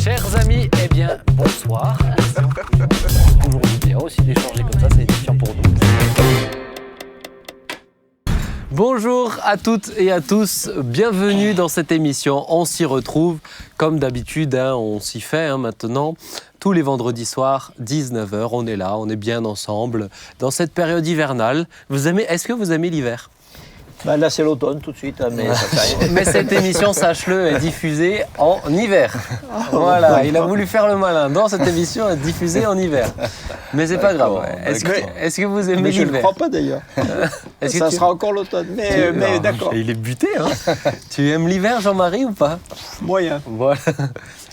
Chers amis, eh bien, bonsoir. Toujours bien aussi d'échanger comme ça, c'est édifiant pour nous. Bonjour à toutes et à tous, bienvenue dans cette émission. On s'y retrouve comme d'habitude, on s'y fait maintenant. Tous les vendredis soirs, 19h, on est là, on est bien ensemble dans cette période hivernale. Est-ce que vous aimez l'hiver ? Là, c'est l'automne tout de suite, mais ça fait rien. Mais cette émission, sache-le, est diffusée en hiver. Voilà, il a voulu faire le malin. Dans cette émission, elle est diffusée en hiver. Mais c'est pas grave. Est-ce que vous aimez mais l'hiver ? Je ne crois pas d'ailleurs. Ça sera encore l'automne. Mais d'accord. Il est buté, hein. Tu aimes l'hiver, Jean-Marie, ou pas ? Moyen. Voilà.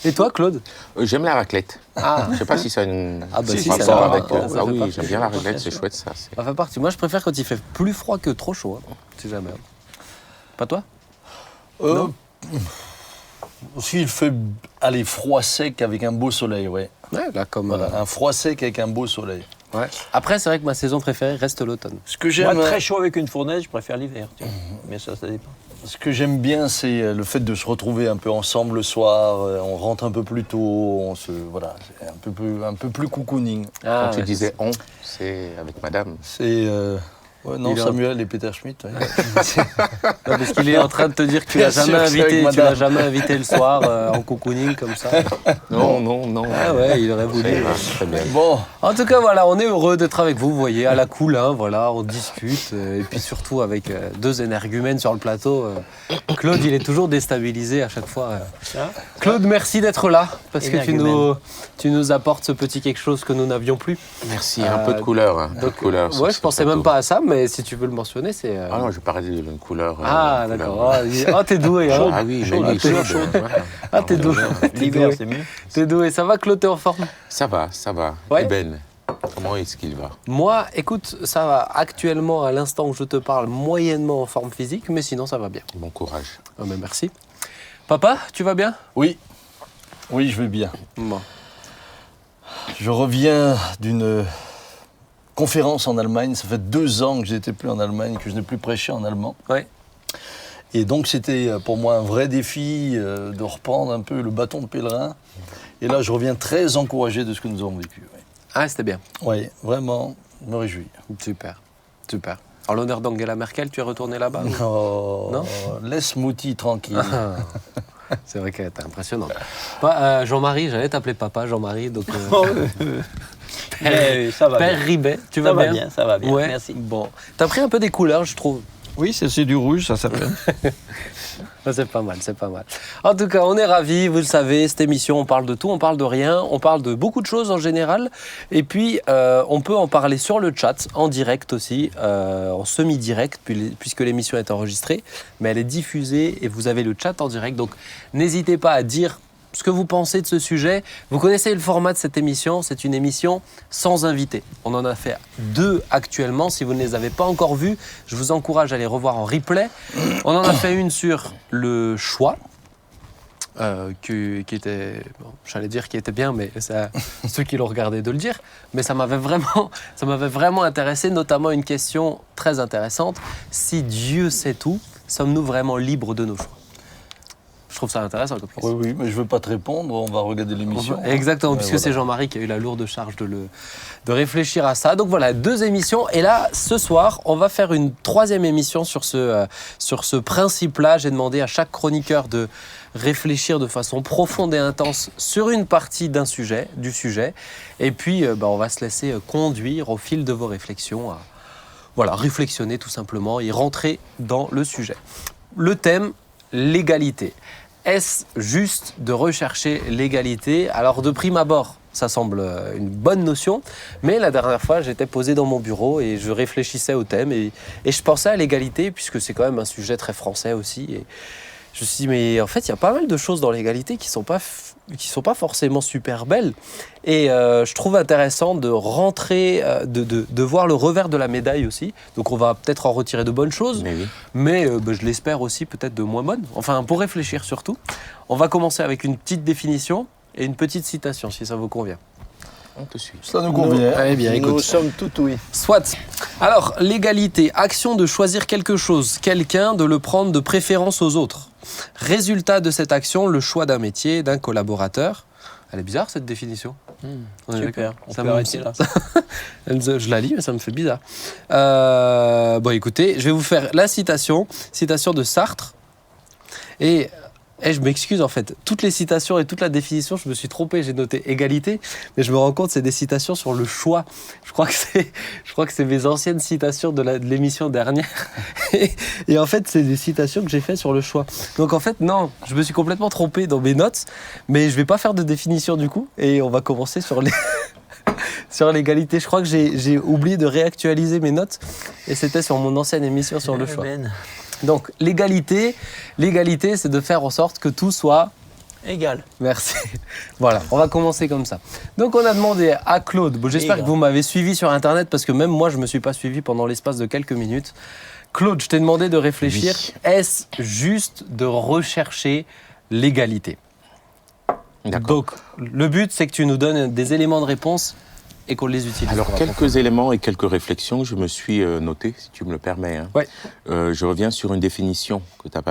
Et toi, Claude ? J'aime la raclette. Ah. Je ne sais pas si ça a une si, rapport ça avec... ça fait oui, partie. j'aime bien la raclette, c'est chouette ça. Ça fait partie. Moi, je préfère quand il fait plus froid que trop chaud. Si jamais. Pas toi ? Non. S'il fait froid sec avec un beau soleil, ouais. Ouais, là, comme... Voilà, un froid sec avec un beau soleil. Ouais. Après, c'est vrai que ma saison préférée reste l'automne. Ce que j'aime, moi, très chaud avec une fournaise, je préfère l'hiver. Mais ça dépend. Ce que j'aime bien, c'est le fait de se retrouver un peu ensemble le soir. On rentre un peu plus tôt, voilà, c'est un peu plus cocooning. Quand tu disais on, c'est avec madame. C'est Samuel et Peter Schmitt. Ouais. Non, parce qu'il est en train de te dire que tu l'as jamais invité le soir en cocooning comme ça. Non. Ah ouais, il aurait voulu. Très bien. Bon, En tout cas, voilà, on est heureux d'être avec vous, vous voyez, à la cool, hein, voilà, on discute, et puis surtout avec deux énergumènes sur le plateau. Claude, il est toujours déstabilisé à chaque fois. Claude, merci d'être là, parce que tu nous apportes ce petit quelque chose que nous n'avions plus. Merci, un peu de couleur. Ouais, je pensais même pas à ça, mais si tu veux le mentionner, c'est... Ah non, je parlais d'une couleur. Ah, d'accord. Ah, t'es doué, hein. Ah oui, mais chaude. Ah, t'es doué. L'hiver, c'est mieux. T'es doué. Ça va, Claude, t'es en forme ? Ça va. Ouais. Et Ben, comment est-ce qu'il va ? Moi, écoute, ça va actuellement, à l'instant où je te parle, moyennement en forme physique, mais sinon, ça va bien. Bon courage. Oh, mais merci. Papa, tu vas bien ? oui, je vais bien. Bon. Je reviens d'une conférence en Allemagne. Ça fait 2 ans que je n'étais plus en Allemagne, que je n'ai plus prêché en allemand. Ouais. Et donc, c'était pour moi un vrai défi de reprendre un peu le bâton de pèlerin. Et là, je reviens très encouragé de ce que nous avons vécu. Oui, Ah, c'était bien. vraiment, je me réjouis. Super. En l'honneur d'Angela Merkel, tu es retourné là-bas ou... Oh, Non, laisse Mouti tranquille. c'est vrai qu'elle était impressionnante. Jean-Marie, j'allais t'appeler papa, Jean-Marie, donc... Ça va Père bien. Ribet, tu vas bien ? Ça va bien, Ouais. merci. Bon. T'as pris un peu des couleurs, je trouve. Oui, c'est du rouge, ça s'appelle. C'est pas mal. En tout cas, on est ravis, vous le savez, cette émission, on parle de tout, on parle de rien, on parle de beaucoup de choses en général. Et puis, on peut en parler sur le chat, en direct aussi, en semi-direct, puisque l'émission est enregistrée. Mais elle est diffusée et vous avez le chat en direct. Donc, n'hésitez pas à dire ce que vous pensez de ce sujet. Vous connaissez le format de cette émission, c'est une émission sans invité. On en a fait 2 actuellement. Si vous ne les avez pas encore vues, je vous encourage à les revoir en replay. On en a fait une sur le choix, qui était, bon, j'allais dire qui était bien, mais c'est à ceux qui l'ont regardé de le dire. Mais ça m'avait vraiment intéressé, notamment une question très intéressante. Si Dieu sait tout, sommes-nous vraiment libres de nos choix ? Je trouve ça intéressant comme question. Oui, mais je ne veux pas te répondre, on va regarder l'émission. Exactement, puisque c'est Jean-Marie qui a eu la lourde charge de réfléchir à ça. Donc voilà, 2 émissions. Et là, ce soir, on va faire une 3e émission sur ce principe-là. J'ai demandé à chaque chroniqueur de réfléchir de façon profonde et intense sur une partie du sujet. Et puis, on va se laisser conduire au fil de vos réflexions à réflexionner tout simplement et rentrer dans le sujet. Le thème, l'égalité. Est-ce juste de rechercher l'égalité ? Alors, de prime abord, ça semble une bonne notion, mais la dernière fois, j'étais posé dans mon bureau et je réfléchissais au thème et je pensais à l'égalité, puisque c'est quand même un sujet très français aussi. Et je me suis dit, mais en fait, il y a pas mal de choses dans l'égalité qui sont pas forcément super belles. Et je trouve intéressant de rentrer, de voir le revers de la médaille aussi. Donc on va peut-être en retirer de bonnes choses, mais je l'espère aussi peut-être de moins bonnes. Enfin, pour réfléchir surtout. On va commencer avec une petite définition et une petite citation, si ça vous convient. On te suit. Ça nous convient. Eh bien, écoute. Nous sommes tout oui. Soit. Alors, l'égalité, action de choisir quelque chose, quelqu'un, de le prendre de préférence aux autres. Résultat de cette action, le choix d'un métier, d'un collaborateur. Elle est bizarre cette définition. On est Super, d'accord. on Ça peut me- arrêter là. Je la lis, mais ça me fait bizarre. Bon, écoutez, je vais vous faire la citation de Sartre. Et je m'excuse en fait, toutes les citations et toute la définition, je me suis trompé, j'ai noté égalité, mais je me rends compte c'est des citations sur le choix. Je crois que c'est mes anciennes citations de l'émission dernière. Et en fait, c'est des citations que j'ai faites sur le choix. Donc en fait, non, je me suis complètement trompé dans mes notes, mais je vais pas faire de définition du coup, et on va commencer sur les... sur l'égalité. Je crois que j'ai oublié de réactualiser mes notes, et c'était sur mon ancienne émission sur le choix. Donc, l'égalité, c'est de faire en sorte que tout soit Égal. Merci. Voilà, on va commencer comme ça. Donc, on a demandé à Claude, bon, j'espère que vous m'avez suivi sur Internet, parce que même moi, je ne me suis pas suivi pendant l'espace de quelques minutes. Claude, je t'ai demandé de réfléchir. Oui. Est-ce juste de rechercher l'égalité? D'accord. Donc, le but, c'est que tu nous donnes des éléments de réponse et qu'on les utilise. Alors, quelques éléments et quelques réflexions que je me suis noté, si tu me le permets. Hein. Ouais. Je reviens sur une définition que tu n'as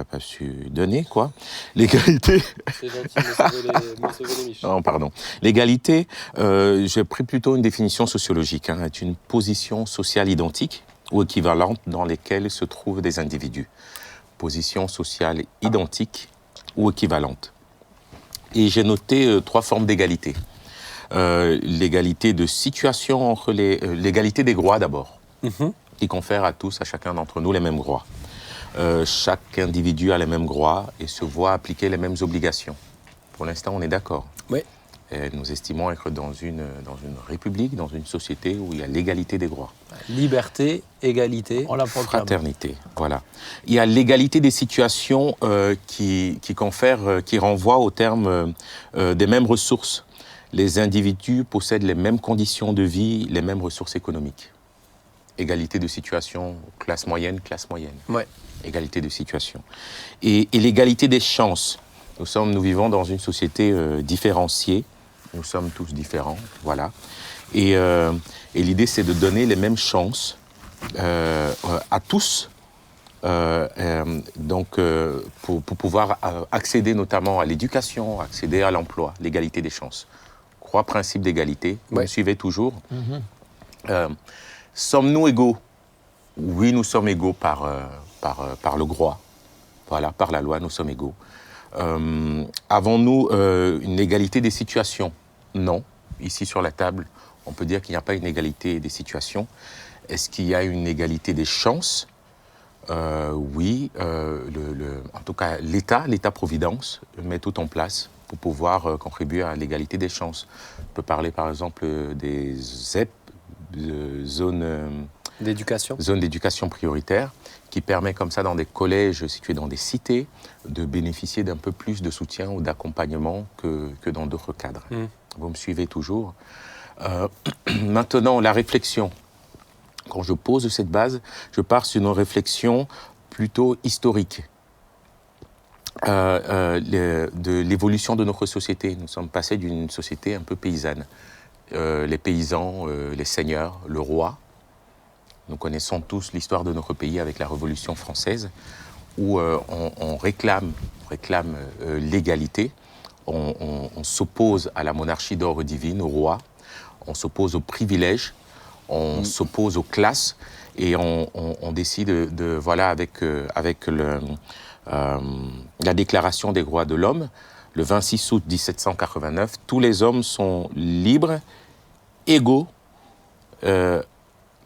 pas su donner, quoi. L'égalité... C'est gentil de me sauver les miches. Non, pardon. L'égalité, j'ai pris plutôt une définition sociologique, hein, est une position sociale identique ou équivalente dans lesquelles se trouvent des individus. Position sociale identique ou équivalente. Et j'ai noté 3 formes d'égalité. L'égalité de situation entre l'égalité des droits d'abord, qui confère à tous, à chacun d'entre nous, les mêmes droits. Chaque individu a les mêmes droits et se voit appliquer les mêmes obligations. Pour l'instant, on est d'accord. Oui. Et nous estimons être dans une république, dans une société où il y a l'égalité des droits. Liberté, égalité. On la proclame. Fraternité, voilà. Il y a l'égalité des situations qui renvoie au terme des mêmes ressources. Les individus possèdent les mêmes conditions de vie, les mêmes ressources économiques. Égalité de situation, classe moyenne. Ouais. Égalité de situation. Et l'égalité des chances. Nous vivons dans une société différenciée. Nous sommes tous différents, voilà. Et l'idée, c'est de donner les mêmes chances à tous, pour pouvoir accéder notamment à l'éducation, accéder à l'emploi, l'égalité des chances. 3 principes d'égalité. Vous me suivez toujours. Sommes-nous égaux? Oui, nous sommes égaux par le droit. Voilà, par la loi, nous sommes égaux. Avons-nous une égalité des situations? Non. Ici, sur la table, on peut dire qu'il n'y a pas une égalité des situations. Est-ce qu'il y a une égalité des chances? Oui. En tout cas, l'État-providence met tout en place pour pouvoir contribuer à l'égalité des chances. On peut parler, par exemple, des ZEP, zones d'éducation prioritaire, qui permet comme ça, dans des collèges situés dans des cités, de bénéficier d'un peu plus de soutien ou d'accompagnement que dans d'autres cadres. Vous me suivez toujours. Maintenant, la réflexion. Quand je pose cette base, je pars sur une réflexion plutôt historique de l'évolution de notre société. Nous sommes passés d'une société un peu paysanne. Les paysans, les seigneurs, le roi. Nous connaissons tous l'histoire de notre pays avec la Révolution française, où on réclame l'égalité. On s'oppose à la monarchie d'ordre divine, au roi. On s'oppose aux privilèges. On s'oppose aux classes. Et on décide avec la Déclaration des droits de l'homme, le 26 août 1789, tous les hommes sont libres, égaux.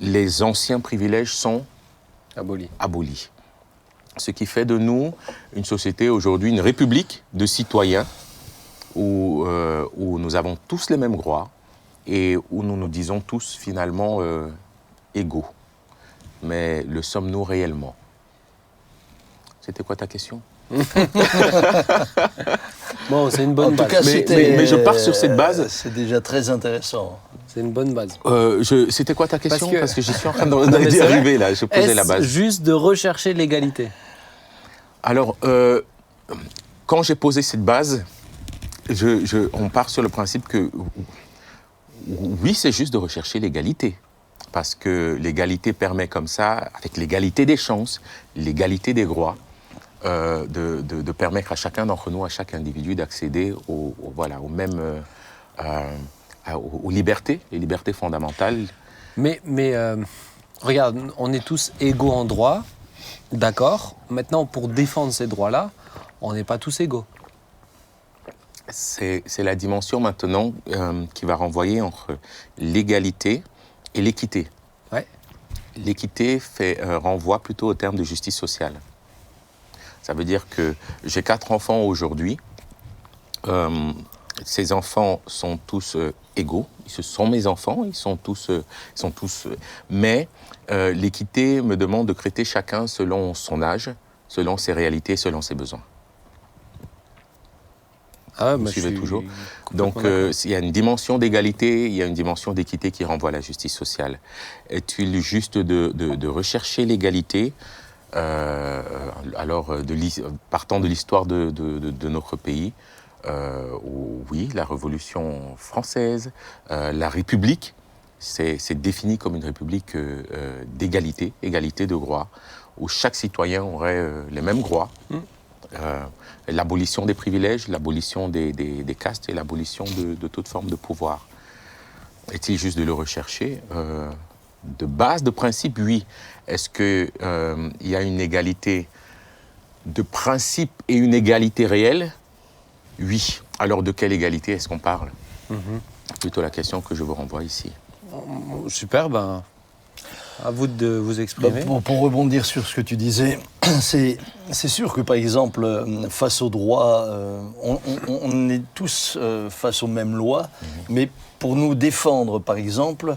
Les anciens privilèges sont abolis. Ce qui fait de nous une société aujourd'hui, une république de citoyens où nous avons tous les mêmes droits et où nous nous disons tous finalement égaux. Mais le sommes-nous réellement? C'était quoi ta question? Bon, c'est une bonne En tout base. cas, mais je pars sur cette base. C'est déjà très intéressant. C'est une bonne base. C'était quoi ta question? Parce que j'y suis en train mais d'y c'est arriver, là. Je posais la Est-ce base. juste de rechercher l'égalité? Alors, quand j'ai posé cette base, on part sur le principe que, oui, c'est juste de rechercher l'égalité. Parce que l'égalité permet comme ça, avec l'égalité des chances, l'égalité des droits, de permettre à chacun d'entre nous, à chaque individu, d'accéder aux libertés, les libertés fondamentales. Mais regarde, on est tous égaux en droit, d'accord. Maintenant, pour défendre ces droits-là, on n'est pas tous égaux. C'est la dimension maintenant qui va renvoyer entre l'égalité et l'équité. Ouais. L'équité renvoie plutôt au terme de justice sociale. Ça veut dire que j'ai 4 enfants aujourd'hui. Ces enfants sont tous égaux. Ce sont mes enfants, ils sont tous. Mais l'équité me demande de traiter chacun selon son âge, selon ses réalités, selon ses besoins. Ah, Vous suivez toujours. Donc, il y a une dimension d'égalité, il y a une dimension d'équité qui renvoie à la justice sociale. Est-il juste de rechercher l'égalité partant de l'histoire de notre pays, oui, la Révolution française, la République, c'est défini comme une république d'égalité, égalité de droits, où chaque citoyen aurait les mêmes droits. L'abolition des privilèges, l'abolition des castes et l'abolition de toute forme de pouvoir. Est-il juste de le rechercher de base, de principe, oui. Est-ce qu'il y a une égalité de principe et une égalité réelle? Oui. Alors de quelle égalité est-ce qu'on parle? C'est plutôt la question que je vous renvoie ici. Super, à vous de vous exprimer. Pour rebondir sur ce que tu disais, c'est sûr que par exemple, face aux droits, on est tous face aux mêmes lois, mais pour nous défendre, par exemple,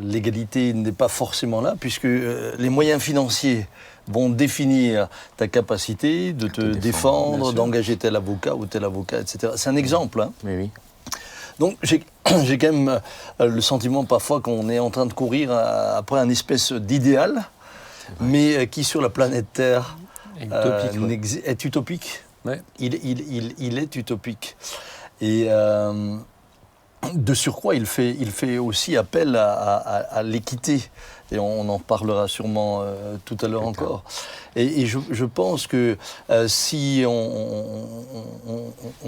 l'égalité n'est pas forcément là, puisque les moyens financiers vont définir ta capacité de te défendre, d'engager tel avocat ou tel avocat, etc. C'est un exemple. Hein. Oui. Donc j'ai quand même le sentiment parfois qu'on est en train de courir après un espèce d'idéal, mais qui sur la planète Terre est utopique. Ouais. Il est utopique. Et de surcroît, il fait aussi appel à l'équité. Et on en parlera sûrement tout à l'heure encore. Et je pense que si on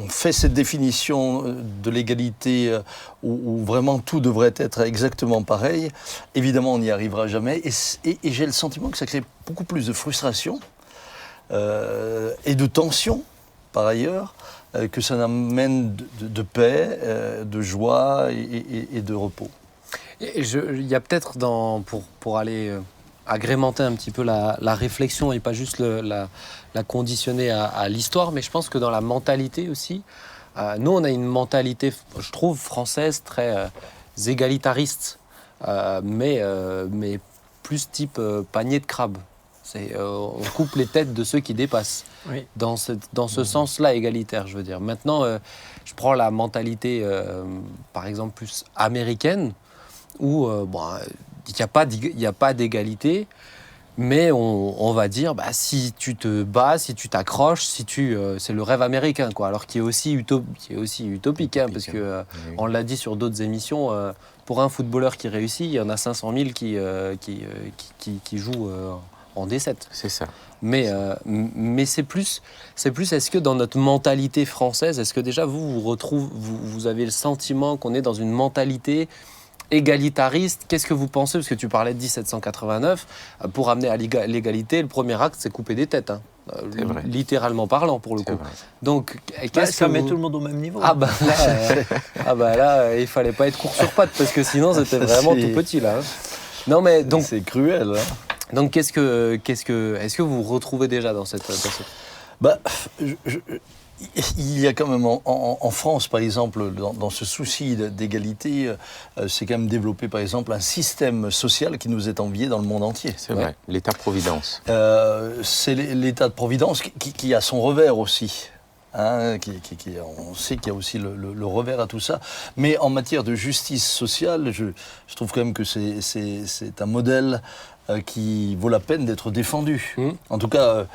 fait cette définition de l'égalité où vraiment tout devrait être exactement pareil, évidemment on n'y arrivera jamais. Et j'ai le sentiment que ça crée beaucoup plus de frustration et de tension, par ailleurs, que ça n'amène de paix, de joie et de repos. Il y a peut-être, pour aller agrémenter un petit peu la réflexion et pas juste la conditionner à l'histoire, mais je pense que dans la mentalité aussi, nous on a une mentalité, je trouve, française très égalitariste, mais plus type panier de crabe. On coupe les têtes de ceux qui dépassent. Oui. Dans ce sens-là égalitaire, je veux dire. Maintenant, je prends la mentalité, par exemple, plus américaine, où il n'y a pas d'égalité, mais on va dire, si tu te bats, si tu t'accroches, c'est le rêve américain, quoi. Alors qui est aussi utopique, hein, parce que on l'a dit sur d'autres émissions. Pour un footballeur qui réussit, il y en a 500 000 qui jouent en D7. C'est ça. Mais c'est plus, est-ce que dans notre mentalité française, est-ce que déjà vous avez le sentiment qu'on est dans une mentalité égalitariste? Qu'est-ce que vous pensez? Parce que tu parlais de 1789. Pour amener à l'égalité, le premier acte, c'est couper des têtes. Hein. Littéralement parlant, pour le coup. Donc, ça met tout le monde au même niveau. Là, il fallait pas être court sur pattes, parce que sinon, c'était vraiment tout petit, là. Hein. Non, mais donc... C'est cruel, hein. Donc, est-ce que vous vous retrouvez déjà dans cette... Il y a quand même en France, par exemple, dans ce souci d'égalité, c'est quand même développé, par exemple, un système social qui nous est envié dans le monde entier. C'est vrai, l'État-providence. C'est l'État-providence qui a son revers aussi. Hein, on sait qu'il y a aussi le revers à tout ça. Mais en matière de justice sociale, je trouve quand même que c'est un modèle qui vaut la peine d'être défendu. En tout cas,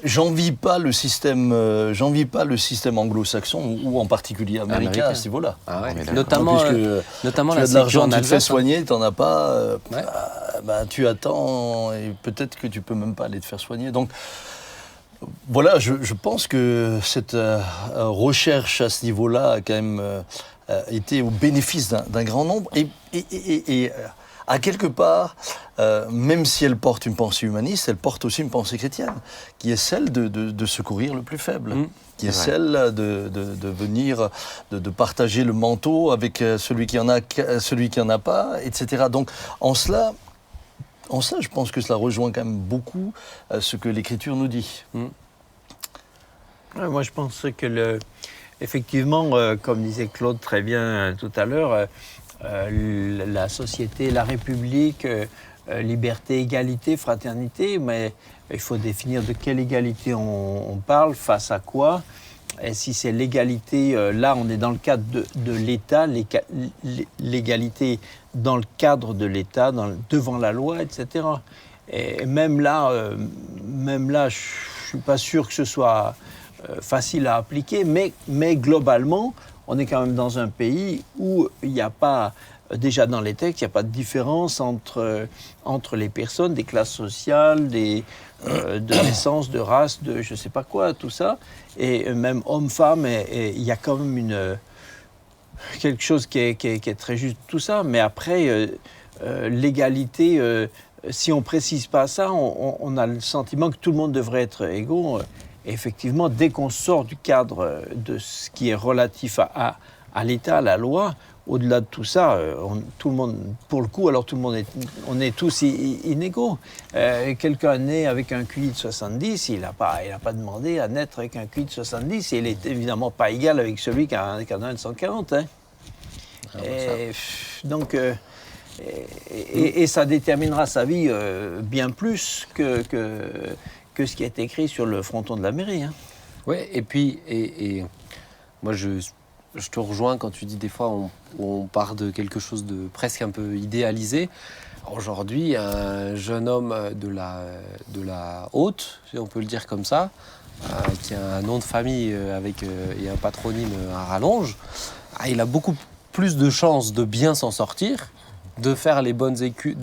j'envie pas le système anglo-saxon ou en particulier américain à ce niveau-là. Ah ouais. Notamment tu as de l'argent, tu te fais soigner, tu n'en as pas, tu attends et peut-être que tu peux même pas aller te faire soigner. Donc Voilà, je pense que cette recherche à ce niveau-là a quand même été au bénéfice d'un grand nombre et à quelque part, même si elle porte une pensée humaniste, elle porte aussi une pensée chrétienne, qui est celle de secourir le plus faible, qui est celle de venir, de partager le manteau avec celui qui en a pas, etc. Donc en cela, je pense que cela rejoint quand même beaucoup ce que l'Écriture nous dit. Ouais, moi, je pense que effectivement, comme disait Claude très bien tout à l'heure, la société, la République, liberté, égalité, fraternité, mais il faut définir de quelle égalité on parle, face à quoi. Et si c'est l'égalité, là on est dans le cadre de l'État, l'égalité dans le cadre de l'État, devant la loi, etc. Et même là, je ne suis pas sûr que ce soit facile à appliquer, mais globalement, on est quand même dans un pays où il n'y a pas, déjà dans les textes, il n'y a pas de différence entre les personnes, des classes sociales, de naissance, de race, de je ne sais pas quoi, tout ça. Et même homme-femme, il y a quand même quelque chose qui est très juste, tout ça. Mais après, l'égalité, si on ne précise pas ça, on a le sentiment que tout le monde devrait être égaux. Et effectivement, dès qu'on sort du cadre de ce qui est relatif à l'État, à la loi, au-delà de tout ça, tout le monde, pour le coup, alors on est tous inégaux. Quelqu'un né avec un QI de 70, il n'a pas demandé à naître avec un QI de 70, et il n'est évidemment pas égal avec celui qui en a un de 140. Hein. Donc, ça déterminera sa vie bien plus que ce qui est écrit sur le fronton de la mairie. Hein. Oui, et puis, moi je te rejoins quand tu dis des fois on part de quelque chose de presque un peu idéalisé. Aujourd'hui, un jeune homme de la Haute, si on peut le dire comme ça, qui a un nom de famille et un patronyme à rallonge, il a beaucoup plus de chances de bien s'en sortir, de faire les bonnes écoles,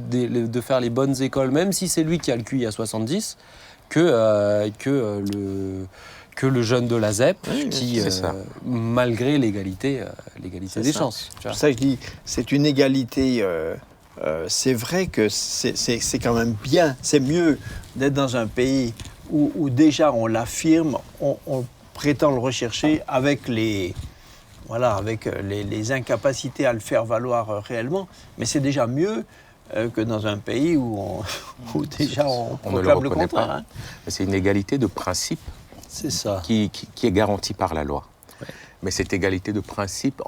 même si c'est lui qui a le QI à 70, que le jeune de la ZEP, qui, malgré l'égalité des chances. C'est pour ça que je dis, c'est une égalité. C'est vrai que c'est quand même bien, c'est mieux d'être dans un pays où déjà on l'affirme, on prétend le rechercher avec les incapacités à le faire valoir réellement, mais c'est déjà mieux que dans un pays où déjà on proclame le contraire. Hein. C'est une égalité de principe. C'est ça. Qui est garantie par la loi. Ouais. Mais cette égalité de principe,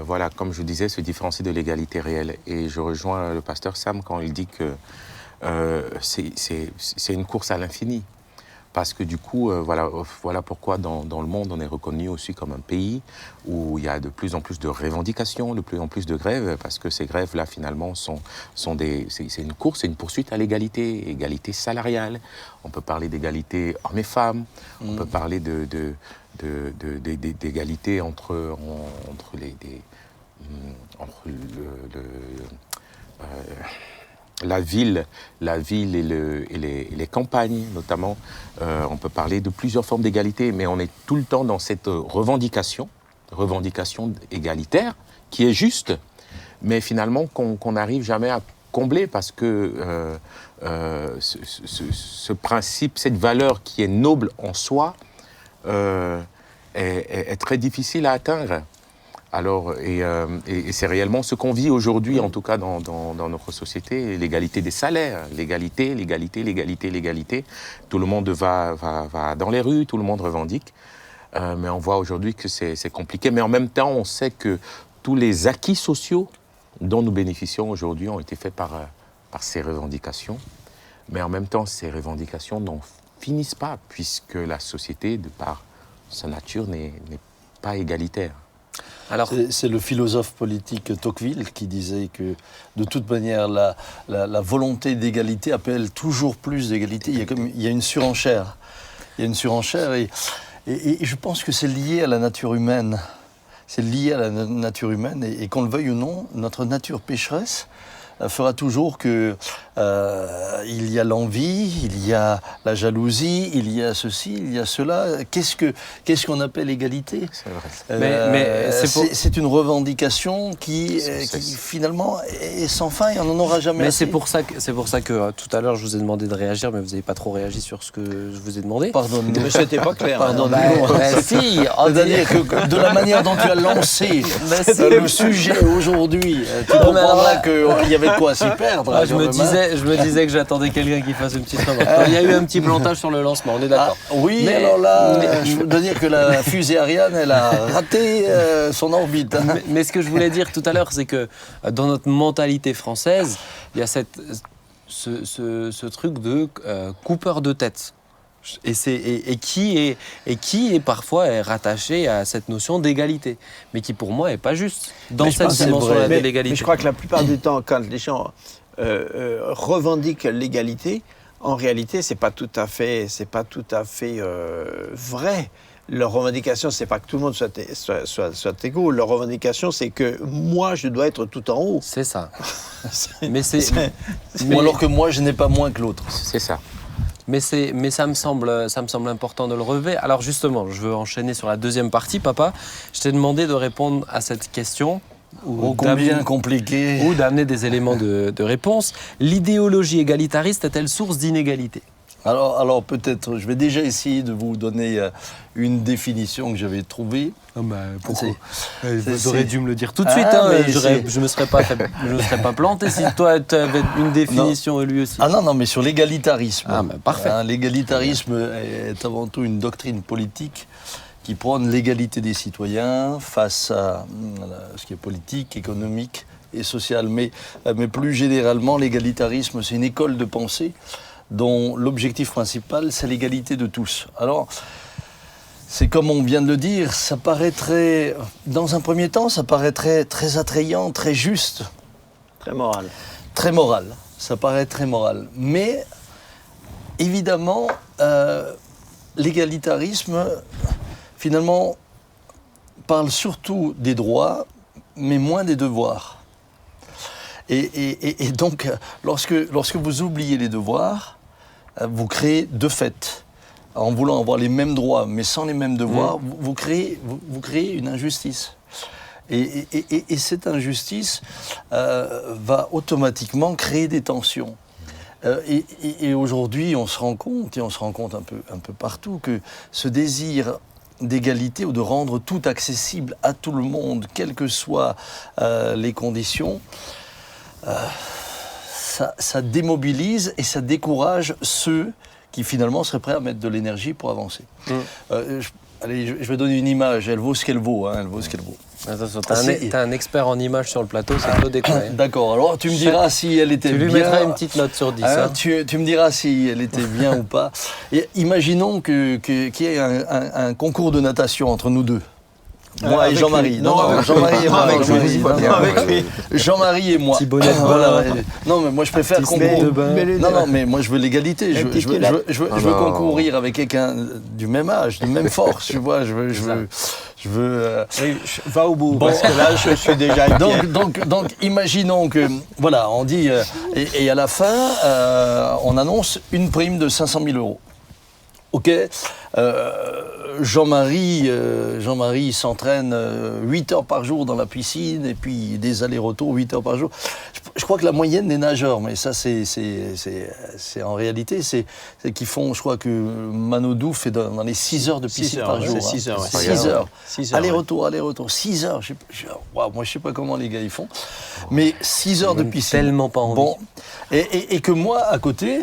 voilà, comme je disais, se différencie de l'égalité réelle. Et je rejoins le pasteur Sam quand il dit que c'est une course à l'infini. Parce que du coup, voilà pourquoi dans le monde, on est reconnu aussi comme un pays où il y a de plus en plus de revendications, de plus en plus de grèves, parce que ces grèves-là, finalement, c'est une course, c'est une poursuite à l'égalité, égalité salariale. On peut parler d'égalité hommes et femmes, on peut parler d'égalité entre la ville et les campagnes, notamment. On peut parler de plusieurs formes d'égalité, mais on est tout le temps dans cette revendication égalitaire, qui est juste, mais finalement qu'on n'arrive jamais à combler, parce que ce principe, cette valeur qui est noble en soi, est très difficile à atteindre. Alors, et c'est réellement ce qu'on vit aujourd'hui, en tout cas dans notre société, l'égalité des salaires, l'égalité. Tout le monde va dans les rues, tout le monde revendique, mais on voit aujourd'hui que c'est compliqué. Mais en même temps, on sait que tous les acquis sociaux dont nous bénéficions aujourd'hui ont été faits par ces revendications. Mais en même temps, ces revendications n'en finissent pas, puisque la société, de par sa nature, n'est pas égalitaire. C'est le philosophe politique Tocqueville qui disait que, de toute manière, la volonté d'égalité appelle toujours plus d'égalité. Il y a une surenchère. Il y a une surenchère et je pense que c'est lié à la nature humaine. C'est lié à la nature humaine et qu'on le veuille ou non, notre nature pécheresse fera toujours que il y a l'envie, il y a la jalousie, il y a ceci, il y a cela. Qu'est-ce qu'on appelle égalité? C'est vrai. Mais c'est une revendication qui finalement est sans fin et on n'en aura jamais Mais assez. c'est pour ça que tout à l'heure je vous ai demandé de réagir, mais vous n'avez pas trop réagi sur ce que je vous ai demandé. Pardonne-nous. Mais c'était pas clair. Pardonne-nous. Si, C'est-à-dire que de la manière dont tu as lancé le sujet aujourd'hui, tu comprendras qu'il y avait de quoi s'y perdre. je me disais que j'attendais quelqu'un qui fasse une petite remarque. Il y a eu un petit plantage sur le lancement, on est d'accord. Oui, Mais- alors là, mais- je dois dire que la fusée Ariane, elle a raté son orbite. Hein. Mais ce que je voulais dire tout à l'heure, c'est que dans notre mentalité française, il y a ce truc de coupeur de tête. Et qui est parfois rattaché à cette notion d'égalité, mais qui pour moi n'est pas juste dans Mais je cette pense que c'est dimension-là vrai. de l'égalité. Mais je crois que la plupart du temps, quand les gens revendiquent l'égalité, en réalité, c'est pas tout à fait vrai. Leur revendication, c'est pas que tout le monde soit égaux. Leur revendication, c'est que moi, je dois être tout en haut. C'est ça. C'est- Ou alors que moi, je n'ai pas moins que l'autre. C'est ça. Mais ça me semble important de le relever. Alors justement, je veux enchaîner sur la deuxième partie, papa. Je t'ai demandé de répondre à cette question. Oh, combien compliqué. Ou d'amener des éléments de réponse. L'idéologie égalitariste est-elle source d'inégalité? Alors peut-être, je vais déjà essayer de vous donner une définition que j'avais trouvée. Pourquoi C'est- Vous aurez c'est- dû me le dire tout de Ah, suite. Hein. mais Je ne me serais pas planté si toi, tu avais une définition et lui aussi. Ah non, mais sur l'égalitarisme. Ah, bah, parfait. L'égalitarisme est avant tout une doctrine politique qui prône l'égalité des citoyens face à ce qui est politique, économique et social. Mais plus généralement, l'égalitarisme, c'est une école de pensée dont l'objectif principal, c'est l'égalité de tous. Alors, c'est comme on vient de le dire, ça paraît dans un premier temps, ça paraît très attrayant, très juste, Très moral. très moral. Ça paraît très moral. Mais, évidemment, l'égalitarisme, finalement, parle surtout des droits, mais moins des devoirs. Et donc, lorsque vous oubliez les devoirs, vous créez de fait, en voulant avoir les mêmes droits, mais sans les mêmes devoirs, vous créez une injustice. Et cette injustice va automatiquement créer des tensions. Et aujourd'hui, on se rend compte, et on se rend compte un peu partout, que ce désir d'égalité ou de rendre tout accessible à tout le monde, quelles que soient les conditions, ça démobilise et ça décourage ceux qui finalement seraient prêts à mettre de l'énergie pour avancer. Je vais donner une image, elle vaut ce qu'elle vaut. Hein, elle vaut ce qu'elle vaut. Attention, t'as un expert en images sur le plateau, c'est Claude Descoings. D'accord, alors tu me diras si elle était Tu bien. lui mettras une petite note sur 10. hein. Tu me diras si elle était bien ou pas. Et imaginons qu'il y ait un concours de natation entre nous deux. Moi et avec Jean-Marie. lui. Non, Jean-Marie et moi. avec Jean-Marie. lui. Non, non, Avec lui. Jean-Marie et moi. Petit bonnet de bain. Voilà, ouais. Non, mais moi je préfère Petit qu'on bonnet de bain. Non, mais moi je veux l'égalité. Je petite veux culotte. veux concourir avec quelqu'un du même âge, du même force, tu vois. Je veux. Va au bout, Bon. parce que là, je suis déjà inquiet. Donc, imaginons que, voilà, on dit, et à la fin, on annonce une prime de 500 000 euros. Ok, Jean-Marie s'entraîne 8 heures par jour dans la piscine et puis des allers-retours 8 heures par jour. Je crois que la moyenne des nageurs, mais ça c'est en réalité, c'est qu'ils font, je crois que Manodou fait dans les 6 heures de piscine par jour. C'est 6 heures. 6 heures. 6 heures. Aller-retour, 6 heures. Moi, je sais pas comment les gars ils font, mais 6 heures de J'ai piscine. tellement pas envie. Bon, et que moi, à côté,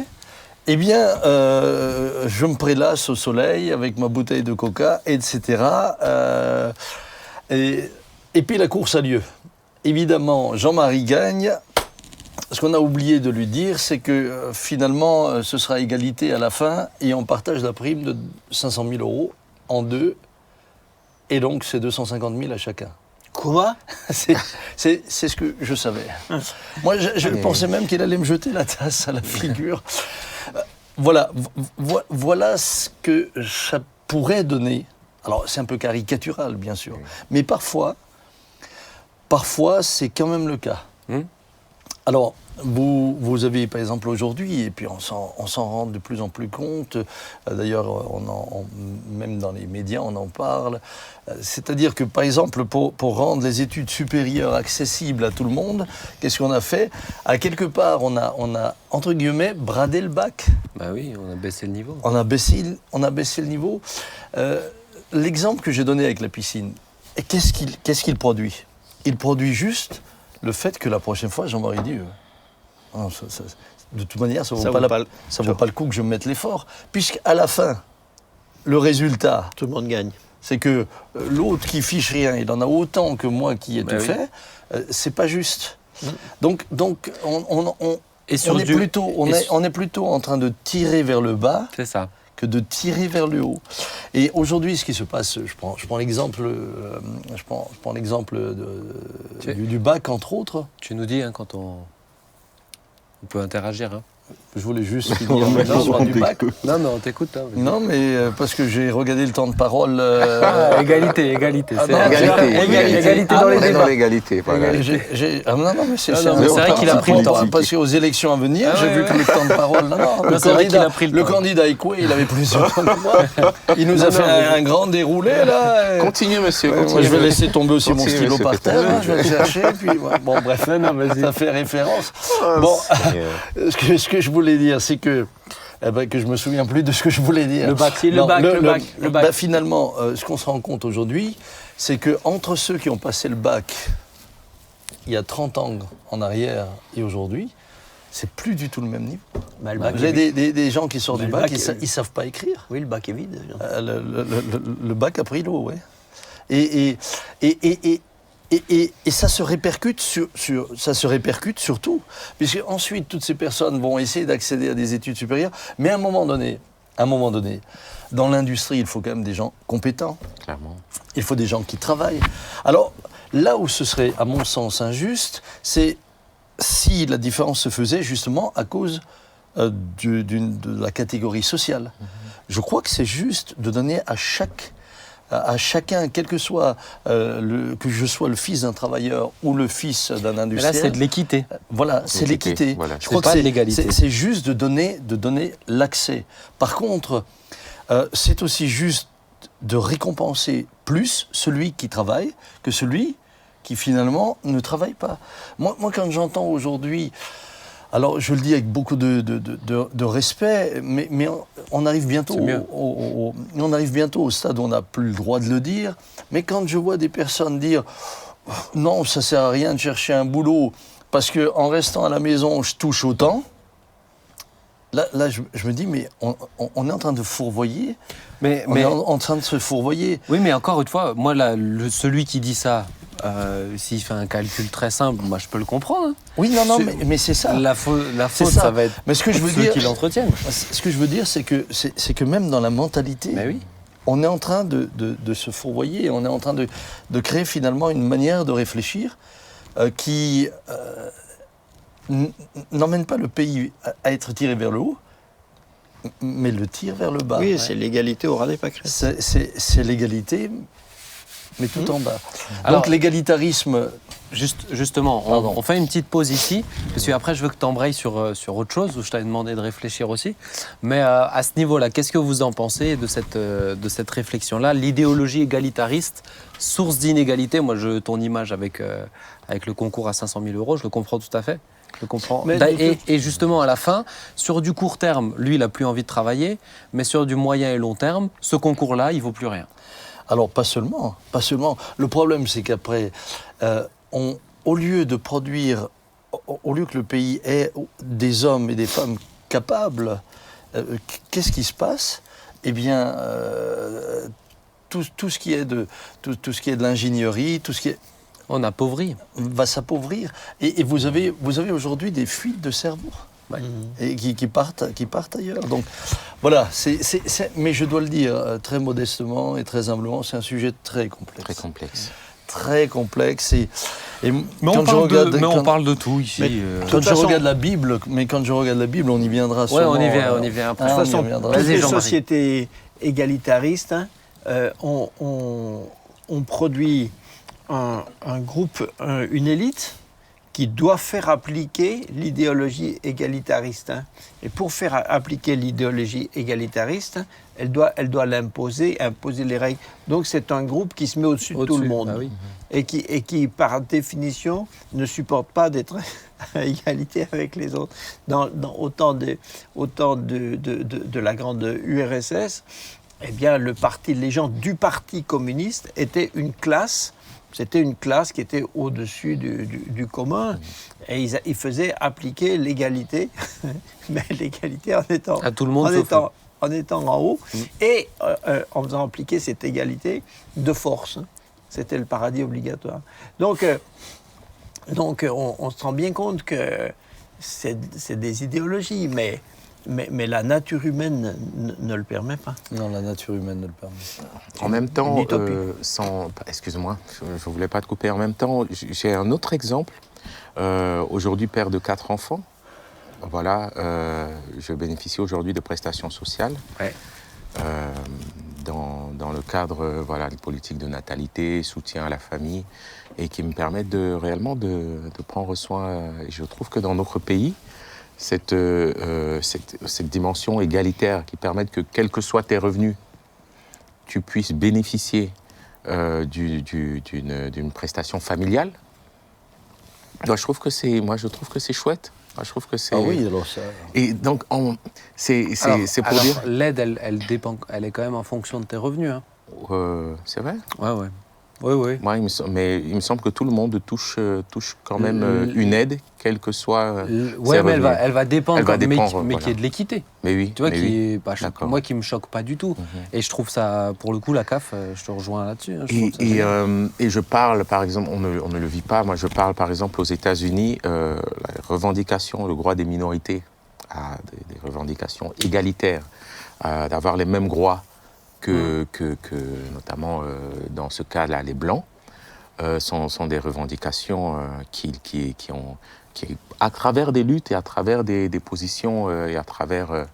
eh bien, je me prélasse au soleil avec ma bouteille de coca, etc. Et puis la course a lieu. Évidemment, Jean-Marie gagne. Ce qu'on a oublié de lui dire, c'est que finalement, ce sera égalité à la fin et on partage la prime de 500 000 euros en deux. Et donc, c'est 250 000 à chacun. Quoi? C'est ce que je savais. Moi, je pensais même qu'il allait me jeter la tasse à la figure. Voilà ce que ça pourrait donner. Alors, c'est un peu caricatural, bien sûr. Mais parfois, c'est quand même le cas. Alors, vous avez par exemple aujourd'hui, et puis on s'en rend de plus en plus compte, d'ailleurs même dans les médias on en parle, c'est-à-dire que par exemple pour rendre les études supérieures accessibles à tout le monde, qu'est-ce qu'on a fait? À quelque part on a entre guillemets bradé le bac. Bah oui, on a baissé le niveau. On a baissé le niveau. L'exemple que j'ai donné avec la piscine, et qu'est-ce qu'il produit? Il produit juste le fait que la prochaine fois, Jean-Marie dit, non, de toute manière, ça ne vaut pas le coup que je me mette l'effort, puisqu'à la fin, le résultat, Tout le monde gagne. c'est que l'autre qui fiche rien, il en a autant que moi qui ai tout fait, c'est pas juste. Donc on est plutôt en train de tirer vers le bas. C'est ça. Que de tirer vers le haut. Et aujourd'hui, ce qui se passe, je prends l'exemple du bac, entre autres. Tu nous dis quand on peut interagir. Hein. Je voulais juste finir l'histoire du bac. Non, mais on t'écoute. Hein, non, mais parce que j'ai regardé le temps de parole. Égalité. Égalité dans les débats. l'égalité, voilà. Non, mais c'est vrai qu'il a pris le temps. Parce qu'aux élections à venir, j'ai vu que le temps de parole. Le candidat Ekoué, il avait plus de temps que moi. Il nous a fait un grand déroulé, là. Continuez, monsieur. Moi, je vais laisser tomber aussi mon stylo par terre. Je vais le chercher. Puis, bon, bref, ça fait référence. Bon, ce que je voulais dire, c'est que je me souviens plus de ce que je voulais dire. Le bac. Finalement, ce qu'on se rend compte aujourd'hui, c'est que entre ceux qui ont passé le bac il y a 30 ans en arrière et aujourd'hui, c'est plus du tout le même niveau. Vous avez des gens qui sortent du bac, ils ne savent pas écrire. Oui, le bac est vide. Le bac a pris l'eau, oui. Et ça se répercute sur tout, puisque ensuite toutes ces personnes vont essayer d'accéder à des études supérieures, mais à un moment donné, dans l'industrie, il faut quand même des gens compétents. Clairement. Il faut des gens qui travaillent. Alors là où ce serait, à mon sens, injuste, c'est si la différence se faisait justement à cause de la catégorie sociale. Je crois que c'est juste de donner à chacun, quel que soit, que je sois le fils d'un travailleur ou le fils d'un industriel. Là, c'est de l'équité. Voilà, c'est l'équité. Voilà. Je crois que c'est juste de donner l'accès. Par contre, c'est aussi juste de récompenser plus celui qui travaille que celui qui finalement ne travaille pas. Moi quand j'entends aujourd'hui... Alors, je le dis avec beaucoup de respect, mais on arrive bientôt au stade où on n'a plus le droit de le dire. Mais quand je vois des personnes dire « Non, ça ne sert à rien de chercher un boulot parce qu'en restant à la maison, je touche autant », là je me dis « Mais on est en train de fourvoyer. On est en train de se fourvoyer. » Oui, mais encore une fois, moi, celui qui dit ça, s'il fait un calcul très simple, moi je peux le comprendre. Hein. Oui, non, mais c'est ça. La faute, ça va être ceux qui l'entretiennent. Ce que je veux dire, c'est que même dans la mentalité, on est en train de se fourvoyer, on est en train de créer finalement une manière de réfléchir qui n'emmène pas le pays à être tiré vers le haut, mais le tire vers le bas. Oui, c'est l'égalité au ras des pâquerettes. C'est l'égalité, mais tout en bas. Alors, donc l'égalitarisme... Justement, on fait une petite pause ici, parce qu'après je veux que tu embrayes sur autre chose, où je t'avais demandé de réfléchir aussi. Mais à ce niveau-là, qu'est-ce que vous en pensez de cette réflexion-là? L'idéologie égalitariste, source d'inégalité, moi ton image avec le concours à 500 000 €, je le comprends tout à fait. Je le comprends. Et justement, à la fin, sur du court terme, lui, il n'a plus envie de travailler, mais sur du moyen et long terme, ce concours-là, il ne vaut plus rien. Alors, pas seulement. Le problème, c'est qu'après, au lieu de produire, au lieu que le pays ait des hommes et des femmes capables, qu'est-ce qui se passe? Eh bien, tout ce qui est de l'ingénierie, tout ce qui est... On appauvrit. Va s'appauvrir. Et vous avez aujourd'hui des fuites de cerveau. Et qui partent ailleurs. Donc voilà, mais je dois le dire très modestement et très humblement, c'est un sujet très complexe. Très complexe. On parle de tout ici. Quand je regarde la Bible, on y viendra sûrement. Oui, on y vient après. De toute façon, toutes les sociétés égalitaristes, on produit un groupe, une élite qui doit faire appliquer l'idéologie égalitariste. Hein. Et pour faire appliquer l'idéologie égalitariste, elle doit l'imposer, imposer les règles. Donc c'est un groupe qui se met au-dessus de tout le monde. Bah oui. Et qui, par définition, ne supporte pas d'être à égalité avec les autres. Autant de la grande URSS, eh bien, les gens du Parti communiste étaient une classe. C'était une classe qui était au-dessus du commun. Et ils faisaient appliquer l'égalité, mais l'égalité en étant, à tout le monde en étant en haut, et en faisant appliquer cette égalité de force. C'était le paradis obligatoire. Donc on se rend bien compte que c'est des idéologies, mais la nature humaine ne le permet pas. Non, la nature humaine ne le permet pas. En même temps, excuse-moi, je ne voulais pas te couper. En même temps, j'ai un autre exemple. Aujourd'hui, père de 4 enfants. Voilà, je bénéficie aujourd'hui de prestations sociales. Ouais. Dans le cadre de politique de natalité, soutien à la famille, et qui me permettent réellement de prendre soin. Et je trouve que dans notre pays, cette dimension égalitaire qui permet que, quels que soient tes revenus, tu puisses bénéficier d'une prestation familiale. Je trouve que c'est chouette. Je trouve que c'est... Ah oui, alors ça... Et donc, c'est pour dire... L'aide, elle dépend, elle est quand même en fonction de tes revenus. Hein. C'est vrai ? Ouais. Oui. Moi, mais il me semble que tout le monde touche quand même une aide, quelle que soit ouais, mais elle va dépendre, mais voilà. qui est de l'équité. Mais oui. Tu vois, mais moi qui me choque pas du tout. Et je trouve ça, pour le coup, la CAF, je te rejoins là-dessus. Hein, et je parle, par exemple, on ne le vit pas, moi je parle par exemple aux États-Unis, la revendication, le droit des minorités à des revendications égalitaires, d'avoir les mêmes droits que notamment dans ce cas-là, les Blancs, sont des revendications qui, à travers des luttes et à travers des positions et à travers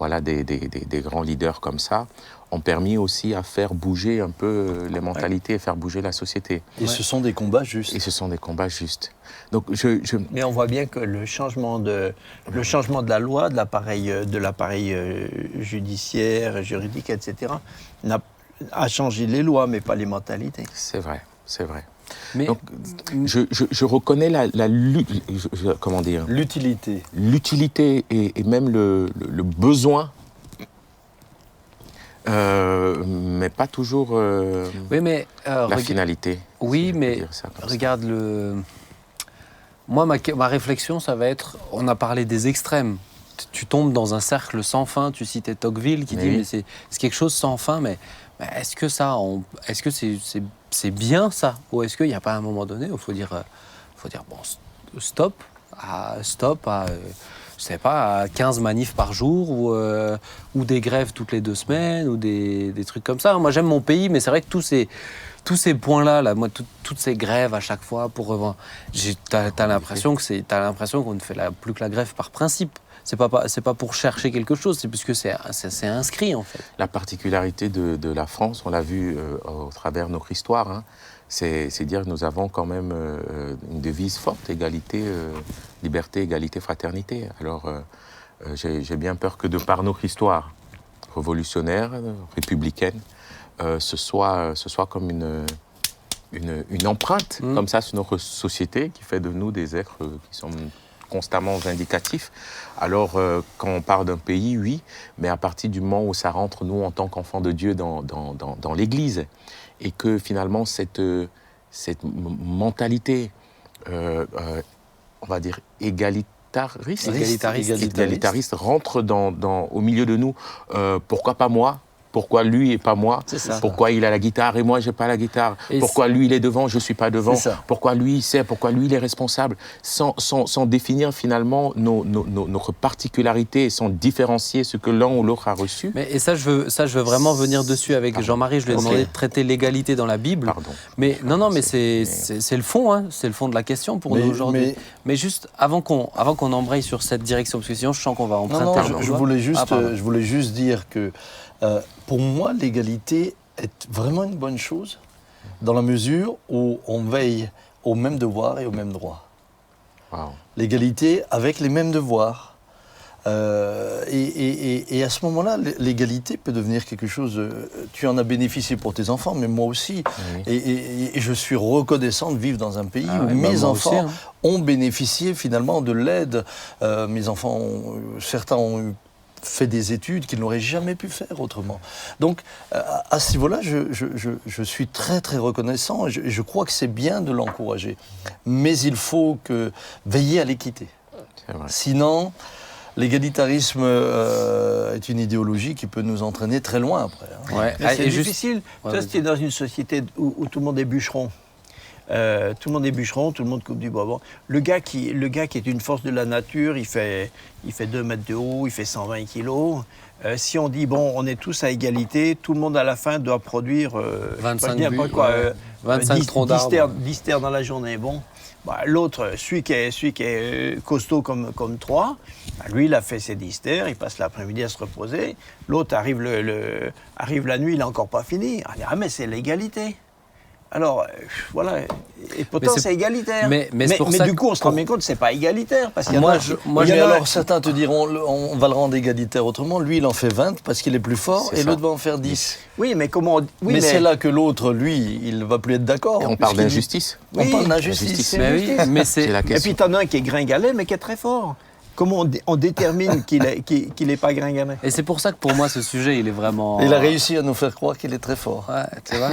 des grands leaders comme ça, ont permis aussi à faire bouger un peu les mentalités et faire bouger la société. Et ce sont des combats justes. Et ce sont des combats justes. Donc Mais on voit bien que le changement de la loi, de l'appareil judiciaire, juridique, etc., a changé les lois, mais pas les mentalités. C'est vrai. Mais donc, je reconnais comment dire, l'utilité et même le besoin, mais pas toujours oui, mais, la finalité. Oui, si mais regarde Moi, ma réflexion, ça va être, on a parlé des extrêmes. Tu tombes dans un cercle sans fin. Tu citais Tocqueville qui dit mais c'est quelque chose sans fin, mais est-ce que c'est bien ça, ou est-ce qu'il n'y a pas un moment donné où il faut dire bon, stop à je sais pas, à 15 manifs par jour ou des grèves toutes les 2 semaines ou des trucs comme ça. Moi j'aime mon pays, mais c'est vrai que tous ces points-là, moi, toutes ces grèves à chaque fois t'as l'impression qu'on ne fait plus que la grève par principe. C'est pas pour chercher quelque chose, c'est puisque c'est inscrit en fait. La particularité de la France, on l'a vu au travers de notre histoire, hein, c'est dire que nous avons quand même une devise forte, égalité, liberté, égalité, fraternité. Alors j'ai bien peur que de par notre histoire révolutionnaire, républicaine, ce soit comme une empreinte comme ça sur notre société qui fait de nous des êtres qui sont constamment vindicatifs. Alors, quand on parle d'un pays, oui, mais à partir du moment où ça rentre, nous, en tant qu'enfants de Dieu, dans l'Église, et que finalement, cette mentalité, on va dire, égalitariste rentre au milieu de nous. Pourquoi pas moi ? Pourquoi lui et pas moi ? Pourquoi il a la guitare et moi j'ai pas la guitare ? Pourquoi lui il est devant, je suis pas devant ? Pourquoi lui il sait ? Pourquoi lui il est responsable ? Sans définir finalement notre particularité et sans différencier ce que l'un ou l'autre a reçu. Et ça je veux vraiment venir dessus avec Jean-Marie. Je lui ai demandé de traiter l'égalité dans la Bible. Pardon. Mais non, mais c'est le fond, hein, c'est le fond de la question pour nous aujourd'hui. Mais juste avant qu'on embraye sur cette direction, parce que sinon je sens qu'on va emprunter. Je voulais juste dire que pour moi, l'égalité est vraiment une bonne chose dans la mesure où on veille aux mêmes devoirs et aux mêmes droits. Wow. L'égalité avec les mêmes devoirs. Et à ce moment-là, l'égalité peut devenir quelque chose. Tu en as bénéficié pour tes enfants, mais moi aussi. Oui. Et je suis reconnaissant de vivre dans un pays où ouais, mes moi enfants aussi, hein. ont bénéficié finalement de l'aide. Mes enfants, certains ont fait des études qu'ils n'auraient jamais pu faire autrement. Donc, à ce niveau-là, je suis très, très reconnaissant. Je crois que c'est bien de l'encourager. Mais il faut veiller à l'équité. C'est vrai. Sinon, l'égalitarisme est une idéologie qui peut nous entraîner très loin après. Hein. Ouais. Mais c'est Et juste- difficile. Ouais, Toi, vas-y. si tu es dans une société où tout le monde est bûcheron, tout le monde est bûcheron, tout le monde coupe du bois. Bon, le gars qui est une force de la nature, il fait 2 mètres de haut, il fait 120 kilos. Si on dit, bon, on est tous à égalité, tout le monde à la fin doit produire 25 n'importe buts, quoi, ouais. 25 troncs d'arbres. 10 terres dans la journée. Bon, bah, l'autre, celui qui est costaud comme 3, bah, lui, il a fait ses 10 terres, il passe l'après-midi à se reposer. L'autre arrive la nuit, il n'a encore pas fini. On dit, ah, mais c'est l'égalité. Alors, voilà. Et pourtant, c'est- c'est égalitaire. mais c'est pour ça du que- coup, on se rend bien compte que ce n'est pas égalitaire. Parce qu'il y en a, Mais il y en a- alors, certains te diront, on va le rendre égalitaire autrement. Lui, il en fait 20 parce qu'il est plus fort, C'est et ça. l'autre va en faire 10. Oui, mais comment... Oui, mais c'est là que l'autre, lui, il ne va plus être d'accord. Et on parle puisqu'il- d'injustice. On Oui, parle d'injustice. d'injustice. Mais oui, mais C'est la Et question. puis, t'en as un qui est gringalet, mais qui est très fort. Comment on détermine qu'il n'est pas gringalet? Et c'est pour ça que pour moi, ce sujet, il est vraiment. Il a réussi à nous faire croire qu'il est très fort. Ouais, tu vois.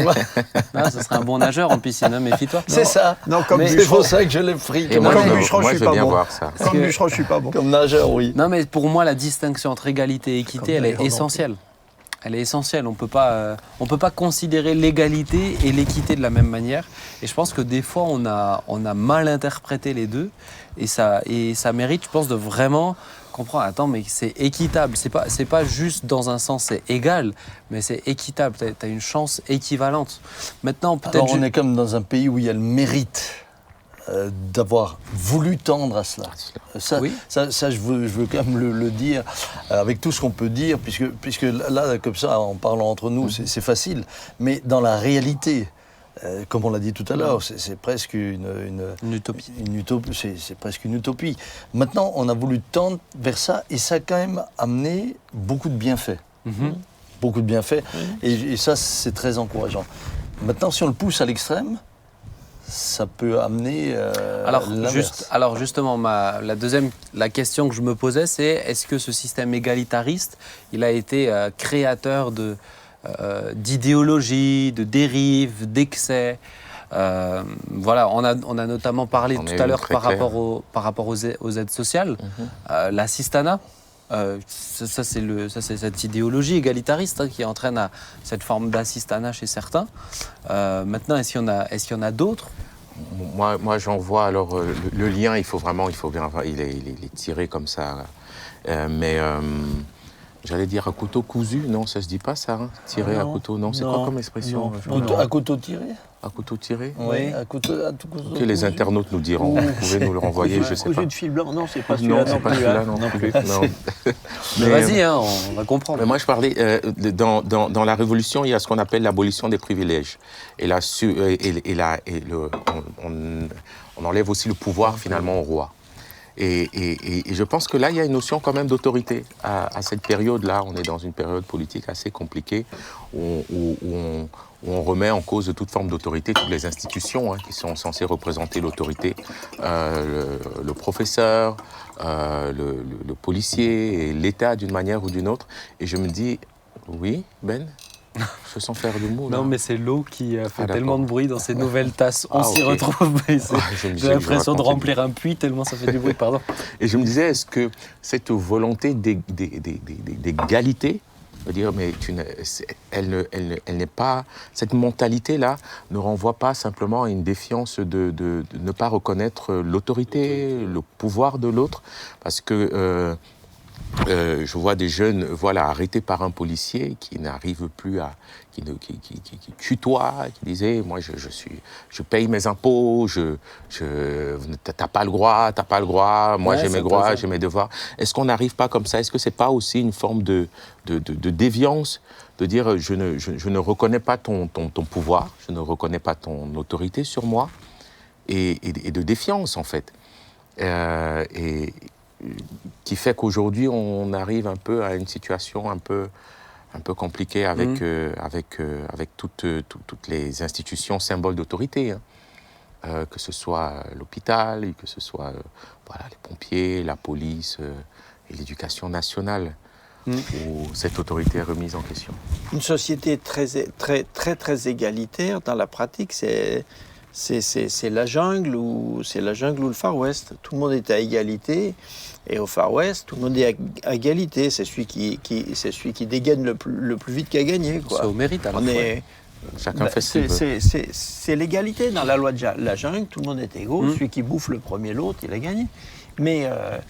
Non, ce serait un bon nageur en piscine, hein, méfie-toi. C'est ça. Non, comme Mais- C'est bûcheron, pour ça que je l'ai pris. Et Comme, moi, comme je, bûcheron, moi, je je suis veux pas bien bon. voir ça. comme que- bûcheron, je suis pas bon. comme nageur, oui. Non, mais pour moi, la distinction entre égalité et équité, Comme elle est d'ailleurs dans- essentielle. Elle est essentielle. On peut pas considérer l'égalité et l'équité de la même manière. Et je pense que des fois, on a mal interprété les deux. Et ça mérite, je pense, de vraiment comprendre. Attends, mais c'est équitable. C'est pas juste dans un sens, c'est égal, mais c'est équitable. Tu as une chance équivalente. Maintenant, peut-être. Alors, on est comme dans un pays où il y a le mérite d'avoir voulu tendre à cela. Ça, Oui. ça je veux quand même le dire, avec tout ce qu'on peut dire, puisque là, comme ça, en parlant entre nous, c'est facile. Mais dans la réalité, comme on l'a dit tout à l'heure, c'est presque Une utopie. une utopie. C'est presque une utopie. Maintenant, on a voulu tendre vers ça, et ça a quand même amené beaucoup de bienfaits. Mhm. Beaucoup de bienfaits. Et ça, c'est très encourageant. Maintenant, si on le pousse à l'extrême, ça peut amener l'inverse. Alors justement, la question que je me posais, c'est est-ce que ce système égalitariste, il a été créateur d'idéologie, de dérives, d'excès. Voilà, on a notamment parlé On a tout eu à l'heure très par clair. rapport aux aides sociales, l'assistanat. Ça, c'est cette idéologie égalitariste, hein, qui entraîne à cette forme d'assistanat chez certains. Maintenant, est-ce qu'il y en a d'autres? Moi, j'en vois. Alors, le lien, il faut bien voir. Il est tiré comme ça. Mais j'allais dire à couteau cousu. Non, ça se dit pas ça. Hein, tirer à non. couteau. Non, c'est Non. quoi comme expression? Non. Je me À couteau tiré. À couteau tiré. Oui, Oui. à couteau Ok, les internautes nous diront. Vous pouvez nous le renvoyer, je sais Cousu pas. de fil blanc, non, c'est pas Non, celui-là c'est non pas plus. celui-là hein. non plus. plus. Non. Mais Mais, vas-y, hein, on va comprendre. Mais moi, je parlais, dans la Révolution, il y a ce qu'on appelle l'abolition des privilèges. Et là, on enlève aussi le pouvoir, finalement, au roi. Et je pense que là, il y a une notion quand même d'autorité. À cette période-là, on est dans une période politique assez compliquée, où on remet en cause de toute forme d'autorité toutes les institutions, hein, qui sont censées représenter l'autorité. Le professeur, le policier et l'État d'une manière ou d'une autre. Et je me dis, oui, Ben, je sens faire le mot. Là. Non, mais c'est l'eau qui fait d'accord. tellement de bruit dans ces nouvelles tasses. On Ah, s'y ok. retrouve. Mais Je me disais j'ai que l'impression de racontais remplir un puits tellement ça fait du bruit, pardon. Et je me disais, est-ce que cette volonté d'égalité, veut dire, mais elle n'est pas, cette mentalité-là ne renvoie pas simplement à une défiance de ne pas reconnaître l'autorité, le pouvoir de l'autre, parce que je vois des jeunes, arrêtés par un policier qui n'arrive plus à, qui tutoie, qui disait, moi je paye mes impôts, t'as pas le droit, moi Ouais, j'ai c'est mes droits, intéressant. j'ai mes devoirs. Est-ce qu'on n'arrive pas comme ça? Est-ce que c'est pas aussi une forme de déviance, de dire je ne reconnais pas ton pouvoir, je ne reconnais pas ton autorité sur moi, et de défiance en fait. et qui fait qu'aujourd'hui, on arrive un peu à une situation un peu compliquée avec toutes les institutions symboles d'autorité, hein. Que ce soit l'hôpital, que ce soit les pompiers, la police et l'éducation nationale, où cette autorité est remise en question. Une société très égalitaire dans la pratique, c'est la jungle ou le Far West. Tout le monde est à égalité. Et au Far West, tout le monde est à égalité. C'est celui qui dégaine le plus vite qui a gagné, quoi. C'est au mérite, alors. Chacun fait ce qu'il veut. C'est l'égalité. Dans la loi de la jungle, tout le monde est égaux. Celui qui bouffe le premier l'autre, il a gagné. Mais à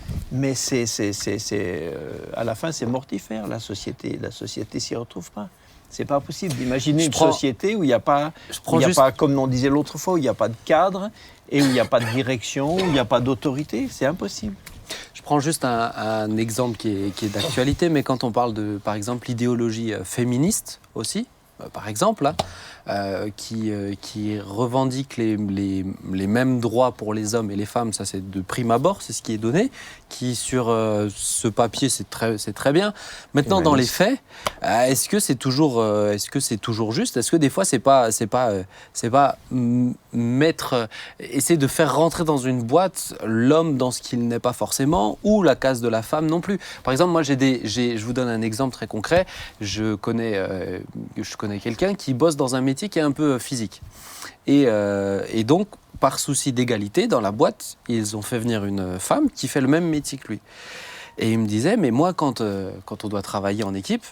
la fin, c'est mortifère. La société s'y retrouve pas. C'est pas possible d'imaginer une société où il n'y a pas, comme on disait l'autre fois, où il n'y a pas de cadre et où il n'y a pas de direction, où il n'y a pas d'autorité. C'est impossible. Je prends juste un exemple qui est d'actualité, mais quand on parle de, par exemple, l'idéologie féministe aussi, par exemple, là, qui revendique les mêmes droits pour les hommes et les femmes, ça c'est de prime abord, c'est ce qui est donné, qui sur ce papier c'est très bien. Maintenant dans les faits, est-ce que c'est toujours juste? Est-ce que des fois c'est pas essayer de faire rentrer dans une boîte l'homme dans ce qu'il n'est pas forcément, ou la case de la femme non plus? Par exemple, moi je vous donne un exemple très concret. Je connais quelqu'un qui bosse dans un métier qui est un peu physique. Et donc, par souci d'égalité, dans la boîte, ils ont fait venir une femme qui fait le même métier que lui. Et il me disait, mais moi, quand on doit travailler en équipe,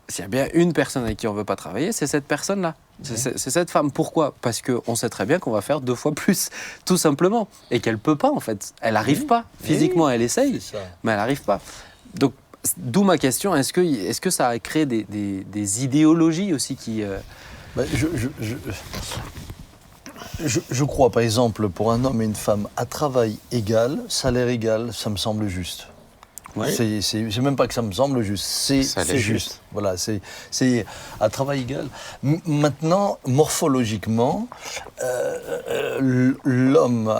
s'il y a bien une personne avec qui on ne veut pas travailler, c'est cette personne-là. C'est cette femme. Pourquoi? Parce qu'on sait très bien qu'on va faire 2 fois plus, tout simplement. Et qu'elle ne peut pas, en fait. Elle n'arrive pas. Physiquement, elle essaye, mais elle n'arrive pas. Donc, d'où ma question, est-ce que ça a créé des idéologies aussi qui... Je crois, par exemple, pour un homme et une femme, à travail égal, salaire égal, ça me semble juste. Ouais. C'est même pas que ça me semble juste, c'est juste. Voilà, c'est à travail égal. Maintenant, morphologiquement, l'homme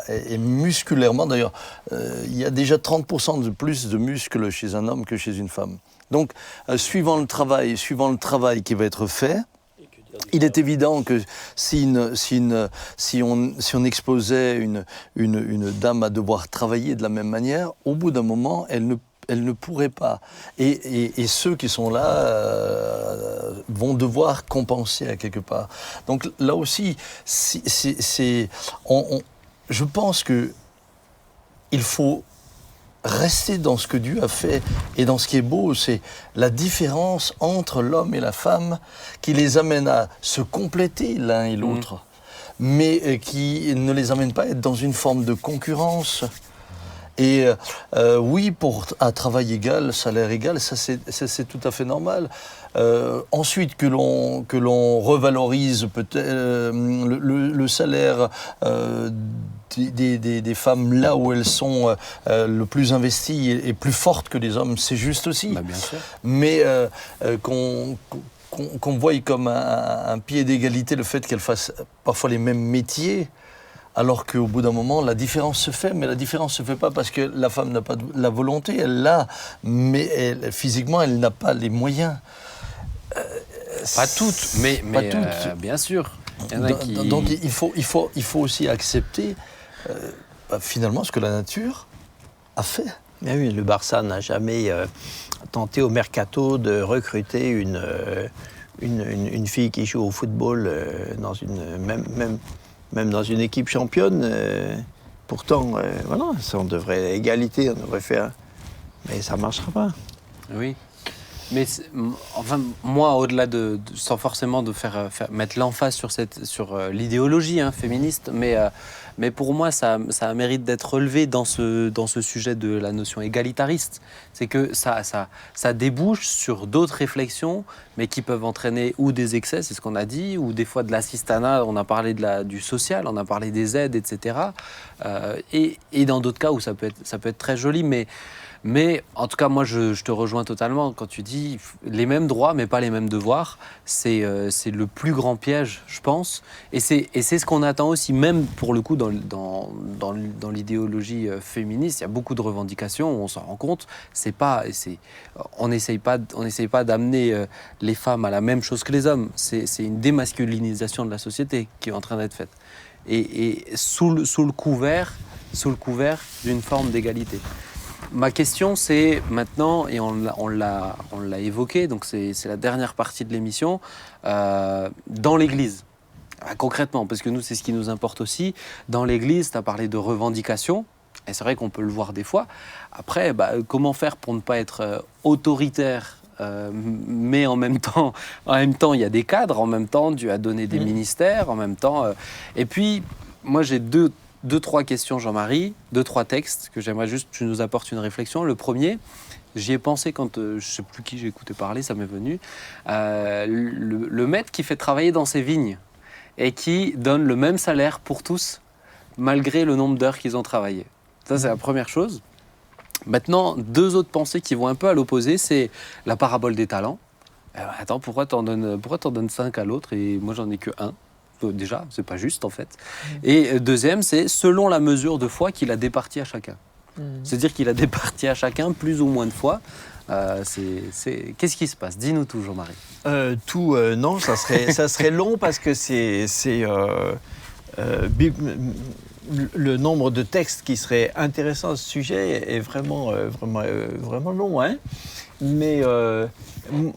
est musculairement, d'ailleurs, il y a déjà 30% de plus de muscles chez un homme que chez une femme. Donc, suivant le travail qui va être fait, il est évident que si on exposait une dame à devoir travailler de la même manière, au bout d'un moment, elle ne pourrait pas. Et ceux qui sont là vont devoir compenser à quelque part. Donc là aussi, je pense qu'il faut rester dans ce que Dieu a fait et dans ce qui est beau, c'est la différence entre l'homme et la femme qui les amène à se compléter l'un et l'autre, mais qui ne les amène pas à être dans une forme de concurrence. Et oui, à travail égal, salaire égal, ça c'est tout à fait normal. Ensuite, que l'on revalorise peut-être le salaire des femmes là où elles sont le plus investies et plus fortes que les hommes, c'est juste aussi. Bah, bien sûr. Mais qu'on voie comme un pied d'égalité le fait qu'elles fassent parfois les mêmes métiers, alors qu'au bout d'un moment, la différence se fait, mais la différence ne se fait pas parce que la femme n'a pas la volonté, elle l'a, mais physiquement, elle n'a pas les moyens. Pas toutes, mais pas toutes. Bien sûr. Il y en a qui... Donc il faut aussi accepter finalement ce que la nature a fait. Mais oui, le Barça n'a jamais tenté au mercato de recruter une fille qui joue au football dans même dans une équipe championne. Pourtant, voilà, on devrait égalité, on devrait faire, mais ça ne marchera pas. Oui. Mais enfin, moi, au-delà sans forcément de mettre l'emphase sur l'idéologie féministe, mais pour moi, ça mérite d'être relevé dans ce sujet de la notion égalitariste. C'est que ça débouche sur d'autres réflexions, mais qui peuvent entraîner ou des excès, c'est ce qu'on a dit, ou des fois de l'assistanat, on a parlé du social, on a parlé des aides, etc. Et dans d'autres cas où ça peut être très joli, mais en tout cas, moi, je te rejoins totalement quand tu dis les mêmes droits, mais pas les mêmes devoirs. C'est le plus grand piège, je pense. Et c'est ce qu'on attend aussi, même pour le coup, dans dans l'idéologie féministe, il y a beaucoup de revendications, on s'en rend compte. On n'essaye pas d'amener les femmes à la même chose que les hommes. C'est une démasculinisation de la société qui est en train d'être faite. Et sous le couvert d'une forme d'égalité. Ma question, c'est maintenant, et on l'a évoqué, donc c'est la dernière partie de l'émission, dans l'Église. Concrètement, parce que nous, c'est ce qui nous importe aussi. Dans l'Église, tu as parlé de revendications, et c'est vrai qu'on peut le voir des fois. Après, comment faire pour ne pas être autoritaire, mais en même temps, il y a des cadres, en même temps, Dieu a donné des ministères, en même temps. Et puis, moi, j'ai deux, trois questions, Jean-Marie, 2-3 textes que j'aimerais juste que tu nous apportes une réflexion. Le premier, j'y ai pensé quand, je ne sais plus qui j'ai écouté parler, ça m'est venu, le maître qui fait travailler dans ses vignes et qui donne le même salaire pour tous, malgré le nombre d'heures qu'ils ont travaillé. Ça, c'est la première chose. Maintenant, 2 autres pensées qui vont un peu à l'opposé, c'est la parabole des talents. Attends, pourquoi t'en donnes 5 à l'autre et moi, j'en ai que 1 ? Déjà, c'est pas juste en fait. Et deuxième, c'est selon la mesure de foi qu'il a départie à chacun. C'est-à-dire qu'il a départi à chacun plus ou moins de fois. Qu'est-ce qui se passe ? Dis-nous tout, Jean-Marie. Non, ça serait long parce que le nombre de textes qui seraient intéressants à ce sujet est vraiment long. Hein. Mais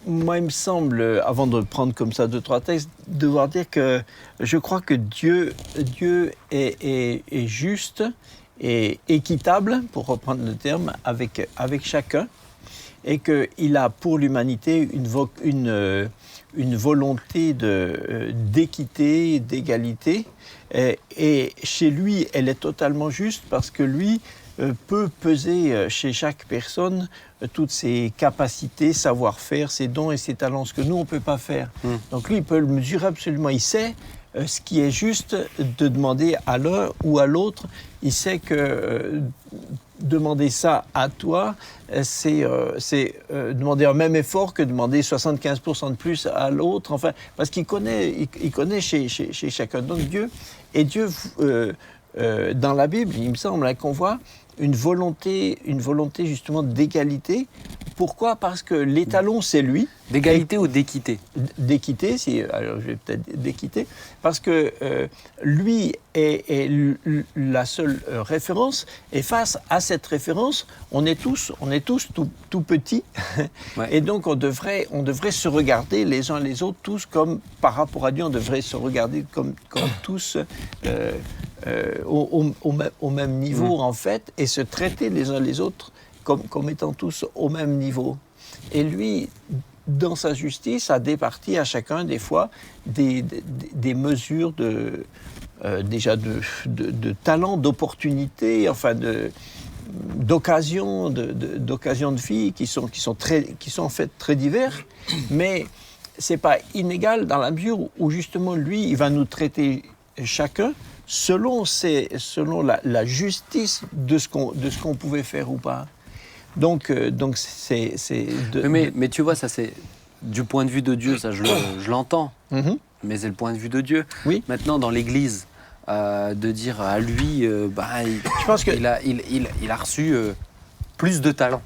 moi, il me semble, avant de prendre comme ça 2-3 textes, devoir dire que je crois que Dieu est juste et équitable, pour reprendre le terme, avec chacun, et qu'il a pour l'humanité une volonté d'équité, d'égalité, et chez lui, elle est totalement juste parce que lui peut peser chez chaque personne toutes ses capacités, savoir-faire, ses dons et ses talents, ce que nous, on ne peut pas faire. Donc lui, il peut le mesurer absolument. Il sait ce qui est juste de demander à l'un ou à l'autre. Il sait que demander ça à toi, c'est demander un même effort que demander 75% de plus à l'autre. Enfin, parce qu'il connaît chez chacun. Donc Dieu, dans la Bible, il me semble qu'on voit une volonté justement d'égalité. Pourquoi ? Parce que l'étalon, c'est lui. D'égalité ou d'équité ? D'équité, alors je vais peut-être d'équité, parce que lui est la seule référence, et face à cette référence, on est tous tout petits, ouais. Et donc on devrait se regarder les uns les autres, tous comme, par rapport à Dieu, on devrait se regarder comme tous au même niveau, en fait, et se traiter les uns les autres comme étant tous au même niveau. Et lui, dans sa justice, a départi à chacun, des fois, des mesures déjà de talent, d'opportunité, enfin d'occasion de vie qui sont en fait très divers, mais c'est pas inégal dans la mesure où justement lui, il va nous traiter chacun selon la justice de ce qu'on pouvait faire ou pas. Donc c'est mais tu vois, ça c'est du point de vue de Dieu, ça je l'entends, mais c'est le point de vue de Dieu. Oui. Maintenant, dans l'Église, de dire à lui, je pense qu'il a reçu plus de talent.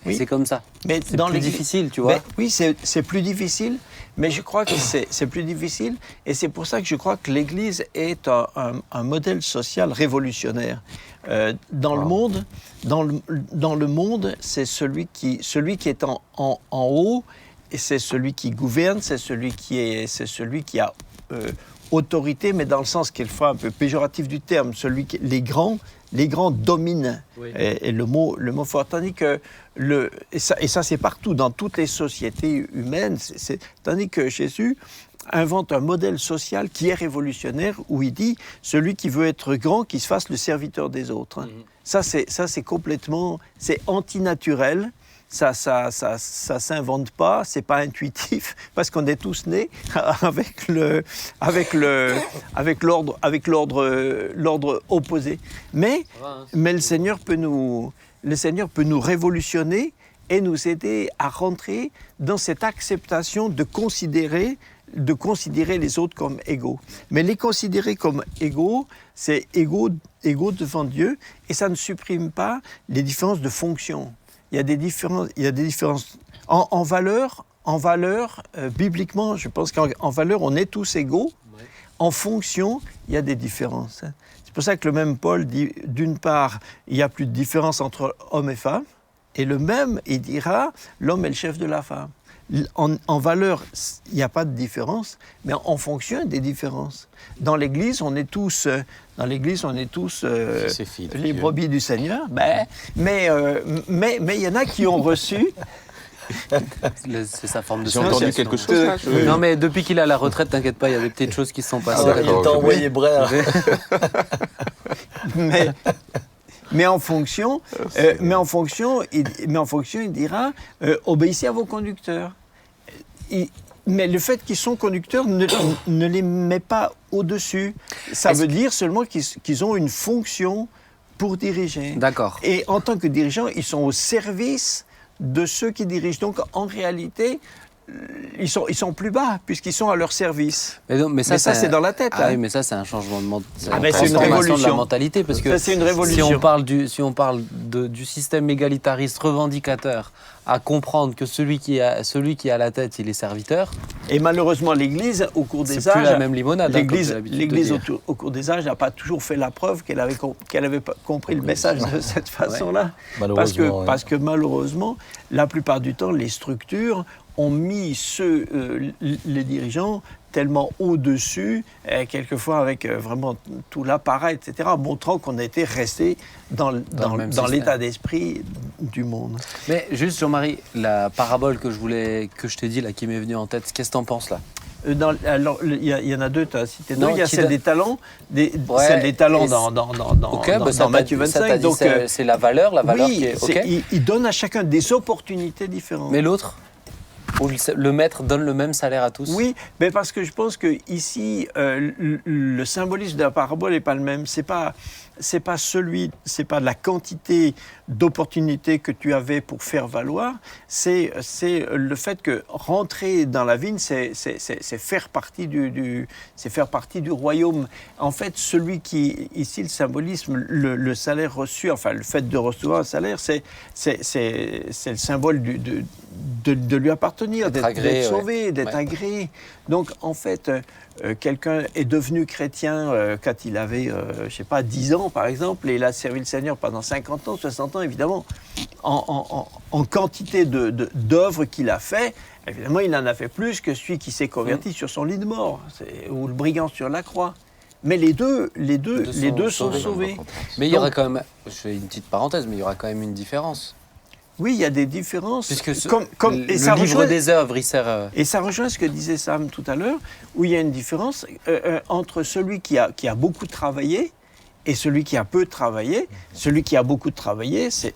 Oui. C'est comme ça. Mais c'est plus difficile, tu vois. Oui, c'est plus difficile, mais je crois que c'est plus difficile, et c'est pour ça que je crois que l'Église est un modèle social révolutionnaire. Dans le monde, c'est celui qui est en haut, et c'est celui qui gouverne, c'est celui qui a autorité, mais dans le sens quelquefois un peu péjoratif du terme, les grands dominent. Oui. Et le mot fort, tandis que et ça c'est partout dans toutes les sociétés humaines, tandis que Jésus invente un modèle social qui est révolutionnaire, où il dit celui qui veut être grand, qu'il se fasse le serviteur des autres. Ça c'est complètement, c'est antinaturel. Ça s'invente pas, c'est pas intuitif, parce qu'on est tous nés avec l'ordre opposé. Mais le Seigneur peut nous révolutionner et nous aider à rentrer dans cette acceptation de considérer de considérer les autres comme égaux. Mais les considérer comme égaux, c'est égaux devant Dieu, et ça ne supprime pas les différences de fonction. Il y a des différences en valeur. Bibliquement, je pense qu'en valeur, on est tous égaux. Ouais. En fonction, il y a des différences. C'est pour ça que le même Paul dit, d'une part, il n'y a plus de différence entre hommes et femmes, et le même, il dira, l'homme est le chef de la femme. En valeur, il n'y a pas de différence, mais en fonction, il y a des différences. Dans l'Église, on est tous les brebis du Seigneur, mais il y en a qui ont reçu... C'est sa forme de J'ai entendu quelque chose là. Non, mais depuis qu'il est à la retraite, t'inquiète pas, il y a des petites choses qui se sont passées. Il t'a envoyé Brère. Mais en fonction, il dira obéissez à vos conducteurs. Mais le fait qu'ils sont conducteurs ne les met pas au-dessus. Ça veut dire seulement qu'ils ont une fonction pour diriger. D'accord. Et en tant que dirigeants, ils sont au service de ceux qui dirigent. Donc, en réalité, ils sont plus bas, puisqu'ils sont à leur service. Mais ça, c'est dans la tête. Ah oui, mais ça, c'est un changement de mentalité. C'est une révolution de la mentalité. Parce que ça, c'est une révolution. Si on parle du système égalitariste revendicateur, à comprendre que celui qui est à la tête, il est serviteur. Et malheureusement, l'Église, au cours des âges... C'est plus la même limonade. L'Église, au cours des âges, n'a pas toujours fait la preuve qu'elle avait compris le message de cette façon-là. Ouais. Parce que malheureusement, la plupart du temps, les structures ont mis les dirigeants tellement au-dessus, quelquefois avec vraiment tout l'appareil, etc., montrant qu'on était resté dans l'état d'esprit du monde. Mais juste, Jean-Marie, la parabole que je t'ai dit, là, qui m'est venue en tête, qu'est-ce que t'en penses, là ? Alors, il y en a deux, tu as cité deux. Il y a celle des talents, celle des talents dans Matthieu 25. Donc, c'est la valeur oui, qui est... Okay. Il donne à chacun des opportunités différentes. Mais l'autre ? Où le maître donne le même salaire à tous ? Oui, mais parce que je pense que ici, le symbolisme de la parabole n'est pas le même. C'est pas la quantité d'opportunités que tu avais pour faire valoir. C'est le fait que rentrer dans la vigne, c'est faire partie du royaume. En fait, celui qui ici le symbolisme, le salaire reçu, enfin le fait de recevoir un salaire, c'est le symbole de lui appartenir, d'être sauvé, d'être agréé. Donc en fait, quelqu'un est devenu chrétien quand il avait, 10 ans par exemple, et il a servi le Seigneur pendant 50 ans, 60 ans, évidemment, en quantité d'œuvres qu'il a fait, évidemment, il en a fait plus que celui qui s'est converti sur son lit de mort, ou le brigand sur la croix. Mais les deux sont sauvés. Mais il y aura quand même, je fais une petite parenthèse, mais il y aura quand même une différence. Oui, il y a des différences. Puisque le livre des œuvres, il sert... Et ça rejoint ce que disait Sam tout à l'heure, où il y a une différence entre celui qui a beaucoup travaillé et celui qui a peu travaillé. Celui qui a beaucoup travaillé, c'est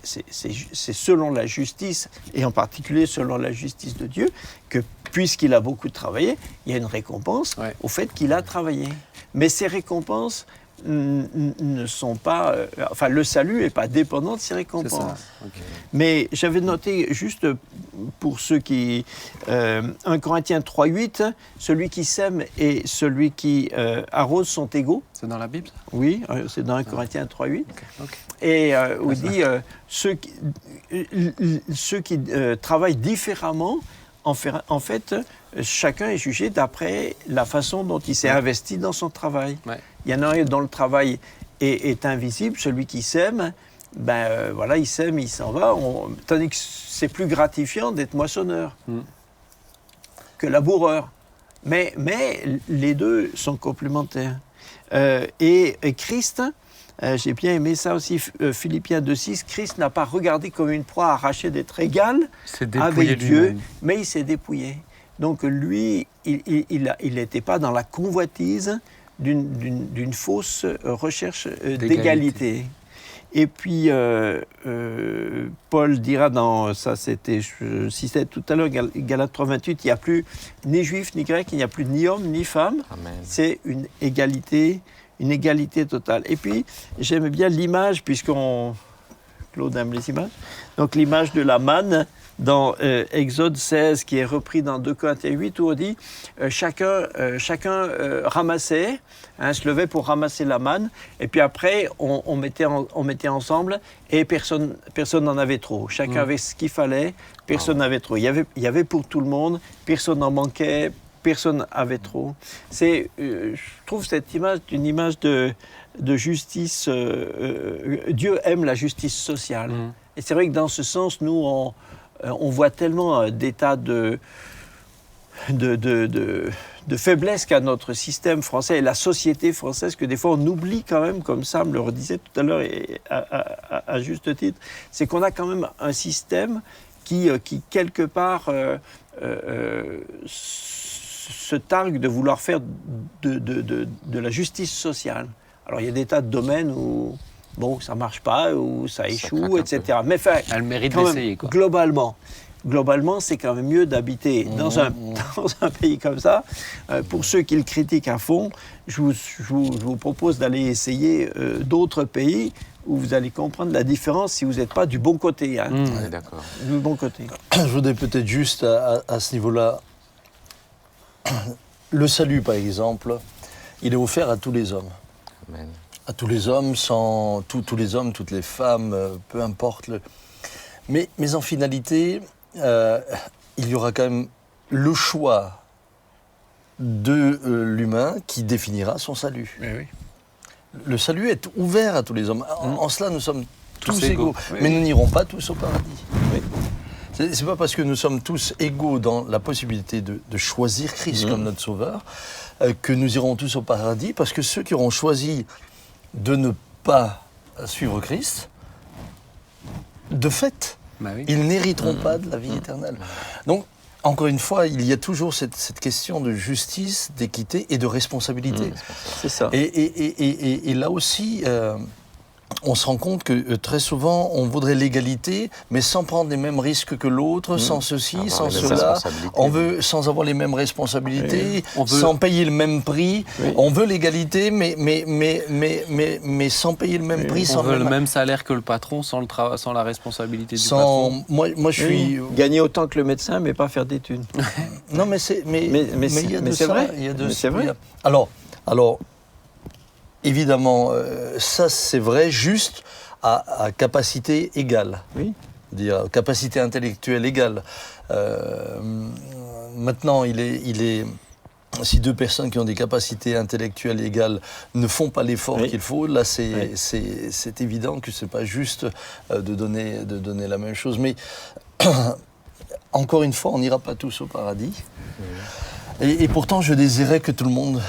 selon la justice, et en particulier selon la justice de Dieu, que puisqu'il a beaucoup travaillé, il y a une récompense au fait qu'il a travaillé. Mais ces récompenses ne sont pas... le salut n'est pas dépendant de ces récompenses. Okay. Mais j'avais noté, juste pour ceux qui... 1 Corinthiens 3,8, celui qui sème et celui qui arrose sont égaux. C'est dans la Bible, ça ? Oui, c'est dans 1 Corinthiens 3,8. Okay. Et où il dit ceux qui travaillent différemment, en fait, chacun est jugé d'après la façon dont il s'est investi dans son travail. Ouais. Il y en a un dont le travail est invisible, celui qui sème, il sème, il s'en va, tandis que c'est plus gratifiant d'être moissonneur que laboureur. Mais les deux sont complémentaires. Et Christ, j'ai bien aimé ça aussi, Philippiens 2,6, Christ n'a pas regardé comme une proie arrachée d'être égal avec Dieu, mais il s'est dépouillé. Donc lui, il n'était pas dans la convoitise d'une fausse recherche d'égalité. Et puis, Paul dira ça c'était, je citais tout à l'heure, Galates 3,28, il n'y a plus ni juif ni grec, il n'y a plus ni homme ni femme. Amen. C'est une égalité totale. Et puis, j'aime bien l'image, Claude aime les images, donc l'image de la manne dans Exode 16, qui est repris dans 2 Corinthiens 8, où on dit chacun ramassait, se levait pour ramasser la manne, et puis après, on mettait ensemble, et personne n'en avait trop. Chacun avait ce qu'il fallait, personne n'avait trop. Il y avait pour tout le monde, personne n'en manquait, personne n'avait trop. Je trouve cette image une image de justice. Dieu aime la justice sociale. Et c'est vrai que dans ce sens, nous, on voit tellement des tas de faiblesses qu'a notre système français et la société française, que des fois on oublie quand même, comme Sam le redisait tout à l'heure, et à juste titre, c'est qu'on a quand même un système qui quelque part, se targue de vouloir faire de la justice sociale. Alors il y a des tas de domaines où ça ne marche pas, où ça échoue, etc. Mais elle mérite d'essayer, quoi. Globalement, c'est quand même mieux d'habiter dans un pays comme ça. Pour ceux qui le critiquent à fond, je vous propose d'aller essayer d'autres pays où vous allez comprendre la différence si vous n'êtes pas du bon côté. D'accord. Du bon côté. Je voudrais peut-être juste à ce niveau-là, le salut par exemple, il est offert à tous les hommes. Amen. À tous les hommes, tous les hommes, toutes les femmes, peu importe. Mais en finalité, il y aura quand même le choix de l'humain qui définira son salut. Oui. Le salut est ouvert à tous les hommes. En cela, nous sommes tous égaux. Oui, mais oui. nous n'irons pas tous au paradis. Oui. C'est pas parce que nous sommes tous égaux dans la possibilité de choisir Christ comme notre sauveur que nous irons tous au paradis, parce que ceux qui auront choisi de ne pas suivre Christ, de fait, ils n'hériteront pas de la vie éternelle. Donc, encore une fois, il y a toujours cette question de justice, d'équité et de responsabilité. C'est ça. Et là aussi, on se rend compte que très souvent, on voudrait l'égalité, mais sans prendre les mêmes risques que l'autre, sans ceci, sans cela. On veut sans avoir les mêmes responsabilités, sans payer le même prix. Oui. On veut l'égalité, mais sans payer le même prix. On veut le même salaire que le patron sans la responsabilité du patron. Moi, je suis... Gagner autant que le médecin, mais pas faire d'études. Non, mais il y a de c'est ça. vrai. Il y a de Mais c'est vrai. Alors, évidemment, ça c'est vrai juste à capacité égale. Oui. Dire capacité intellectuelle égale. Maintenant, si deux personnes qui ont des capacités intellectuelles égales ne font pas l'effort qu'il faut, là c'est évident que c'est pas juste de donner la même chose. Mais encore une fois, on n'ira pas tous au paradis. Et pourtant, je désirais que tout le monde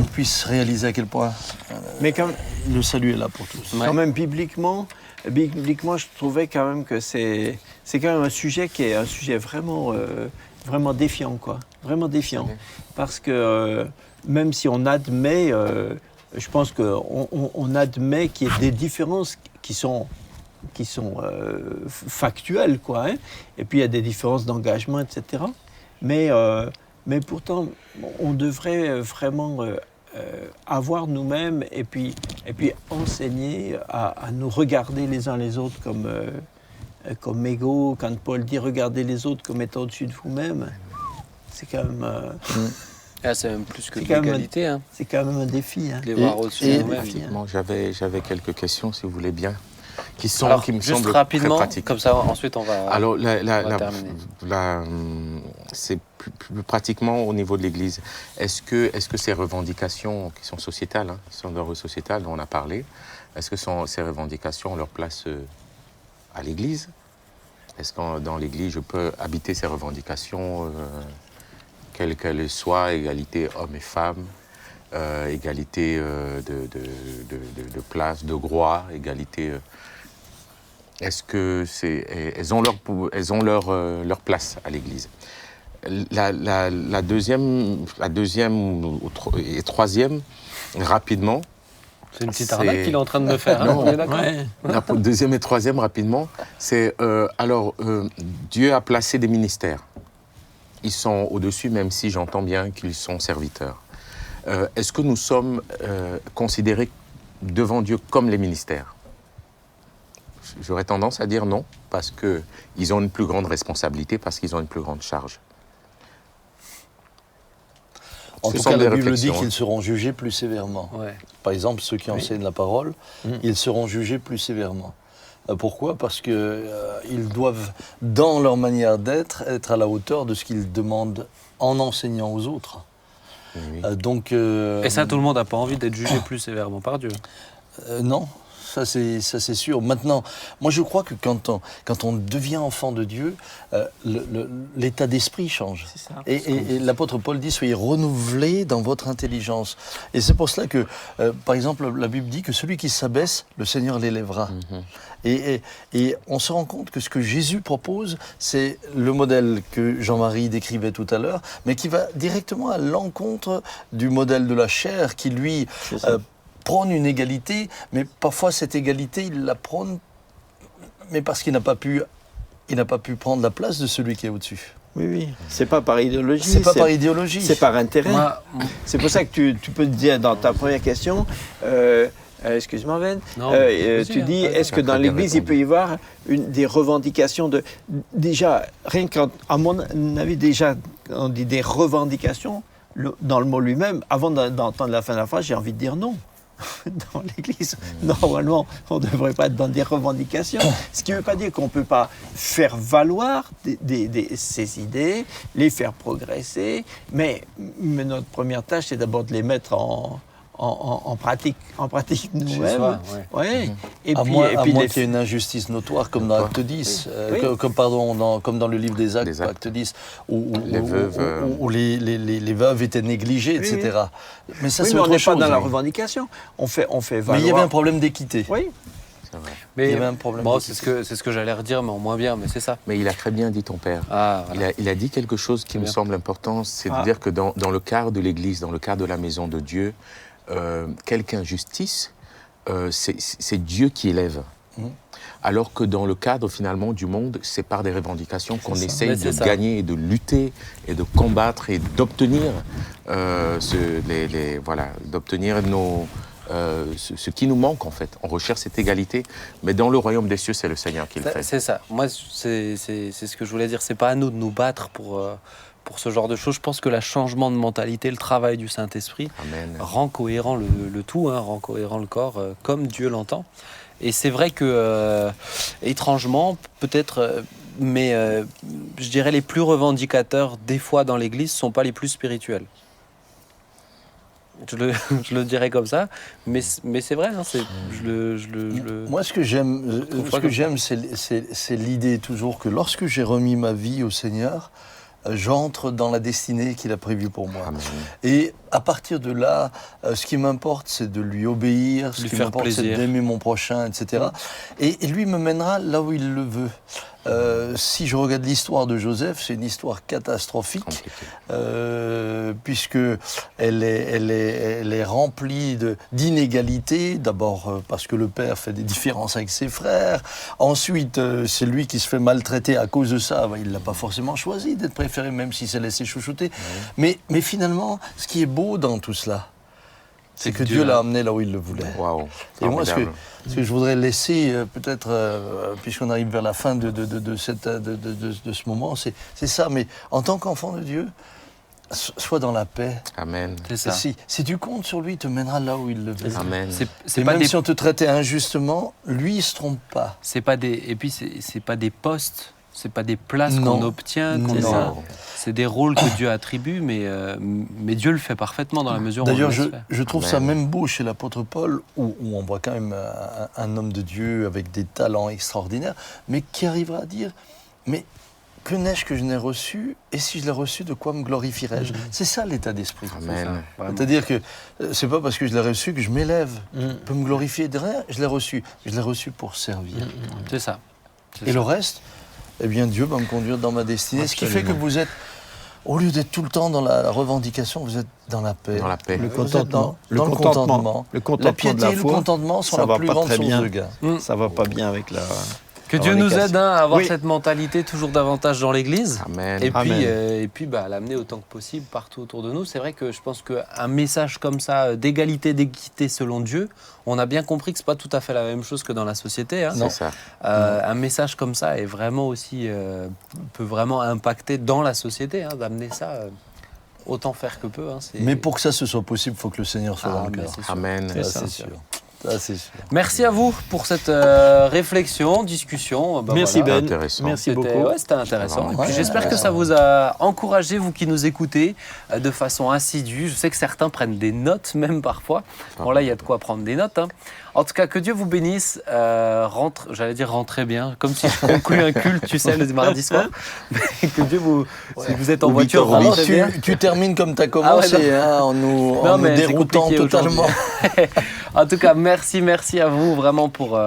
puisse réaliser à quel point le salut est là pour tous. Quand même, bibliquement, je trouvais quand même que c'est quand même un sujet qui est un sujet vraiment défiant, quoi. Vraiment défiant. Parce que même si on admet, je pense qu'on admet qu'il y ait des différences qui sont factuelles, quoi. Et puis il y a des différences d'engagement, etc. Mais pourtant, on devrait vraiment avoir nous-mêmes et puis enseigner à nous regarder les uns les autres comme égaux. Quand Paul dit « regardez les autres comme étant au-dessus de vous-même », c'est quand même... c'est même plus que l'égalité. C'est quand même un défi. Les voir au-dessus de nous-mêmes. Effectivement, j'avais quelques questions, si vous voulez bien, qui me juste semblent rapidement, très pratiques. Comme ça, ensuite, on va terminer. C'est plus pratiquement au niveau de l'Église. Est-ce que ces revendications qui sont sociétales, qui sont d'ordre sociétal, dont on a parlé, est-ce que ces revendications ont leur place à l'Église? Est-ce que dans l'Église, je peux habiter ces revendications, quelles qu'elles soient, égalité hommes et femmes, égalité de place, de droit, égalité... Est-ce que elles ont leur place à l'Église? La deuxième et troisième, rapidement. C'est une petite arnaque qu'il est en train de me faire. Non, on est d'accord. La deuxième et troisième, rapidement, c'est Dieu a placé des ministères. Ils sont au-dessus, même si j'entends bien qu'ils sont serviteurs. Est-ce que nous sommes considérés devant Dieu comme les ministères? J'aurais tendance à dire non, parce qu'ils ont une plus grande responsabilité, parce qu'ils ont une plus grande charge. En Ce tout sont cas, des la Bible dit réflexions, qu'ils seront jugés plus sévèrement. Ouais. Par exemple, ceux qui enseignent la parole, ils seront jugés plus sévèrement. Pourquoi ? Parce qu'ils doivent, dans leur manière d'être, être à la hauteur de ce qu'ils demandent en enseignant aux autres. Oui. Et ça, tout le monde n'a pas envie d'être jugé plus sévèrement par Dieu. Non, ça c'est sûr. Maintenant, moi je crois que quand on devient enfant de Dieu, l'état d'esprit change. C'est ça. Et l'apôtre Paul dit, soyez renouvelés dans votre intelligence. Et c'est pour cela que, par exemple, la Bible dit que celui qui s'abaisse, le Seigneur l'élèvera. Et on se rend compte que ce que Jésus propose, c'est le modèle que Jean-Marie décrivait tout à l'heure, mais qui va directement à l'encontre du modèle de la chair, qui lui prône une égalité, mais parfois cette égalité, il la prône, mais parce qu'il n'a pas pu prendre la place de celui qui est au-dessus. Oui, oui. C'est pas par idéologie. C'est pas par idéologie. C'est par intérêt. Moi, C'est pour ça que tu peux te dire dans ta première question, excuse-moi Ben, Non, tu dis vas-y, est-ce que dans Très bien l'Église il répondu. peut y avoir des revendications de... Déjà, rien qu'à mon avis, déjà, on dit des revendications, dans le mot lui-même, avant d'entendre la fin de la phrase, j'ai envie de dire non. Dans l'Église, normalement, on ne devrait pas être dans des revendications. Ce qui ne veut pas dire qu'on ne peut pas faire valoir ces idées, les faire progresser, mais notre première tâche, c'est d'abord de les mettre en pratique nous-mêmes. soi, Ouais. Et À puis, moins les- qu'il y ait une injustice notoire, comme dans Acte 10, Oui. comme dans le livre des Actes, Des Actes. Acte 10, où Les veuves, où les veuves étaient négligées, Oui, etc. Mais ça, Oui, c'est mais on autre n'est chose. pas dans la oui. revendication. On fait valoir. Mais il y avait un problème d'équité. Oui. C'est vrai. mais Il y avait un problème bon, d'équité. c'est ce que j'allais redire, mais en moins bien, mais c'est ça. Mais il a très bien dit ton père. Ah, voilà. Il a dit quelque chose qui me bien. semble important, c'est de Ah. dire que dans le cadre de l'Église, dans le cadre de la maison de Dieu, quelque injustice, c'est Dieu qui élève. Alors que dans le cadre finalement du monde, c'est par des revendications qu'on Mais essaye c'est de ça. gagner et de lutter et de combattre et d'obtenir d'obtenir ce qui nous manque en fait. On recherche cette égalité, mais dans le royaume des cieux, c'est le Seigneur qui le fait. C'est ça. Moi, c'est ce que je voulais dire. C'est pas à nous de nous battre pour ce genre de choses. Je pense que le changement de mentalité, le travail du Saint-Esprit Amen. rend cohérent le tout, hein, rend cohérent le corps comme Dieu l'entend. Et c'est vrai que, étrangement, peut-être, je dirais les plus revendicateurs des fois dans l'Église ne sont pas les plus spirituels. Je le dirais comme ça, mais c'est vrai, hein, Moi, ce que j'aime, c'est l'idée toujours que lorsque j'ai remis ma vie au Seigneur, j'entre dans la destinée qu'il a prévue pour moi. Amen. Et à partir de là, ce qui m'importe, c'est de lui obéir, ce Lui qui faire m'importe, c'est plaisir. d'aimer mon prochain, etc. Et lui me mènera là où il le veut. Si je regarde l'histoire de Joseph, c'est une histoire catastrophique, Compliqué. puisque elle est remplie d'inégalités. D'abord parce que le père fait des différences avec ses frères. Ensuite, c'est lui qui se fait maltraiter à cause de ça. Il l'a pas forcément choisi d'être préféré, même s'il s'est laissé chouchouter. Mais finalement, ce qui est beau dans tout cela, c'est que Dieu l'a amené là où il le voulait. Waouh. Et moi, ce Formidable. que je voudrais laisser, peut-être, puisqu'on arrive vers la fin de ce moment, c'est ça. Mais en tant qu'enfant de Dieu, sois dans la paix. Amen. c'est ça. Si tu comptes sur lui, il te mènera là où il le veut. Amen. C'est Et pas même des si on te traitait injustement, lui, il se trompe pas. C'est pas c'est pas des postes, c'est pas des places Non. qu'on obtient, qu'on Non. a. C'est des rôles que Dieu attribue, mais Dieu le fait parfaitement dans la mesure où on D'ailleurs, le laisse faire. je trouve Amen. ça même beau chez l'apôtre Paul, où on voit quand même un homme de Dieu avec des talents extraordinaires, mais qui arrivera à dire, mais que n'ai-je que je n'ai reçu, et si je l'ai reçu, de quoi me glorifierai-je? C'est ça l'état d'esprit. Amen. C'est-à-dire que c'est pas parce que je l'ai reçu que je m'élève. Je peux me glorifier de rien, je l'ai reçu. Je l'ai reçu pour servir. C'est ça. C'est Et ça. le reste, eh bien, Dieu va me conduire dans ma destinée. Ce qui fait que vous êtes, au lieu d'être tout le temps dans la revendication, vous êtes dans la paix. Dans la paix. Le Vous êtes contentement. dans le contentement. Le contentement La de piété la et le foi, contentement sont ça la va plus pas grande très source bien. de gain. Ça va pas bien avec la... Que Dieu avant les nous casques. aide à avoir Oui. cette mentalité toujours davantage dans l'Église. Amen. Et puis l'amener autant que possible partout autour de nous. C'est vrai que je pense qu'un message comme ça d'égalité, d'équité selon Dieu, on a bien compris que c'est pas tout à fait la même chose que dans la société. Hein. C'est ça. Un message comme ça est vraiment aussi peut vraiment impacter dans la société, hein, d'amener ça. Autant faire que peu. Hein, Mais pour que ça se soit possible, il faut que le Seigneur soit dans le cœur. c'est sûr. Amen. C'est Ça, ça. c'est sûr. Ça, c'est sûr. Merci à vous pour cette réflexion, discussion. Merci voilà. Ben. Intéressant. Merci C'était beaucoup. c'était intéressant. Et puis Ouais, j'espère que ça vous a encouragé, vous qui nous écoutez, de façon assidue. Je sais que certains prennent des notes même parfois. Bon là, il y a de quoi prendre des notes. Hein. En tout cas, que Dieu vous bénisse. Rentrez bien, comme si je conclue un culte, tu sais, le mardi soir. Mais que Dieu vous, si vous êtes en voiture, Alors, rentrez bien. tu termines comme tu as commencé, hein, en nous mais c'est déroutant compliqué totalement. En tout cas, merci à vous vraiment pour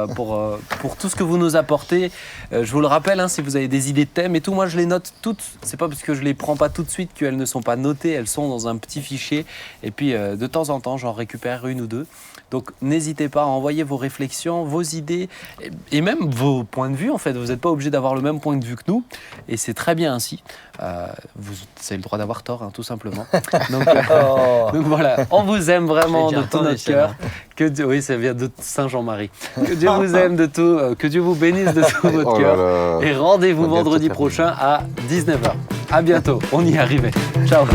tout ce que vous nous apportez. Je vous le rappelle, hein, si vous avez des idées de thèmes et tout, moi je les note toutes. C'est pas parce que je les prends pas tout de suite qu'elles ne sont pas notées. Elles sont dans un petit fichier. Et puis de temps en temps, j'en récupère une ou deux. Donc n'hésitez pas à envoyer vos réflexions, vos idées et même vos points de vue. En fait, vous n'êtes pas obligé d'avoir le même point de vue que nous. Et c'est très bien ainsi. Vous avez le droit d'avoir tort, hein, tout simplement. Donc, donc voilà, on vous aime vraiment de tout notre cœur. Oui, ça vient de Saint Jean-Marie. Que Dieu vous aime de tout, que Dieu vous bénisse de tout votre Oh là cœur. là. Et rendez-vous On va bientôt vendredi terminer. prochain à 19h. À bientôt, on y est arrivé. Ciao.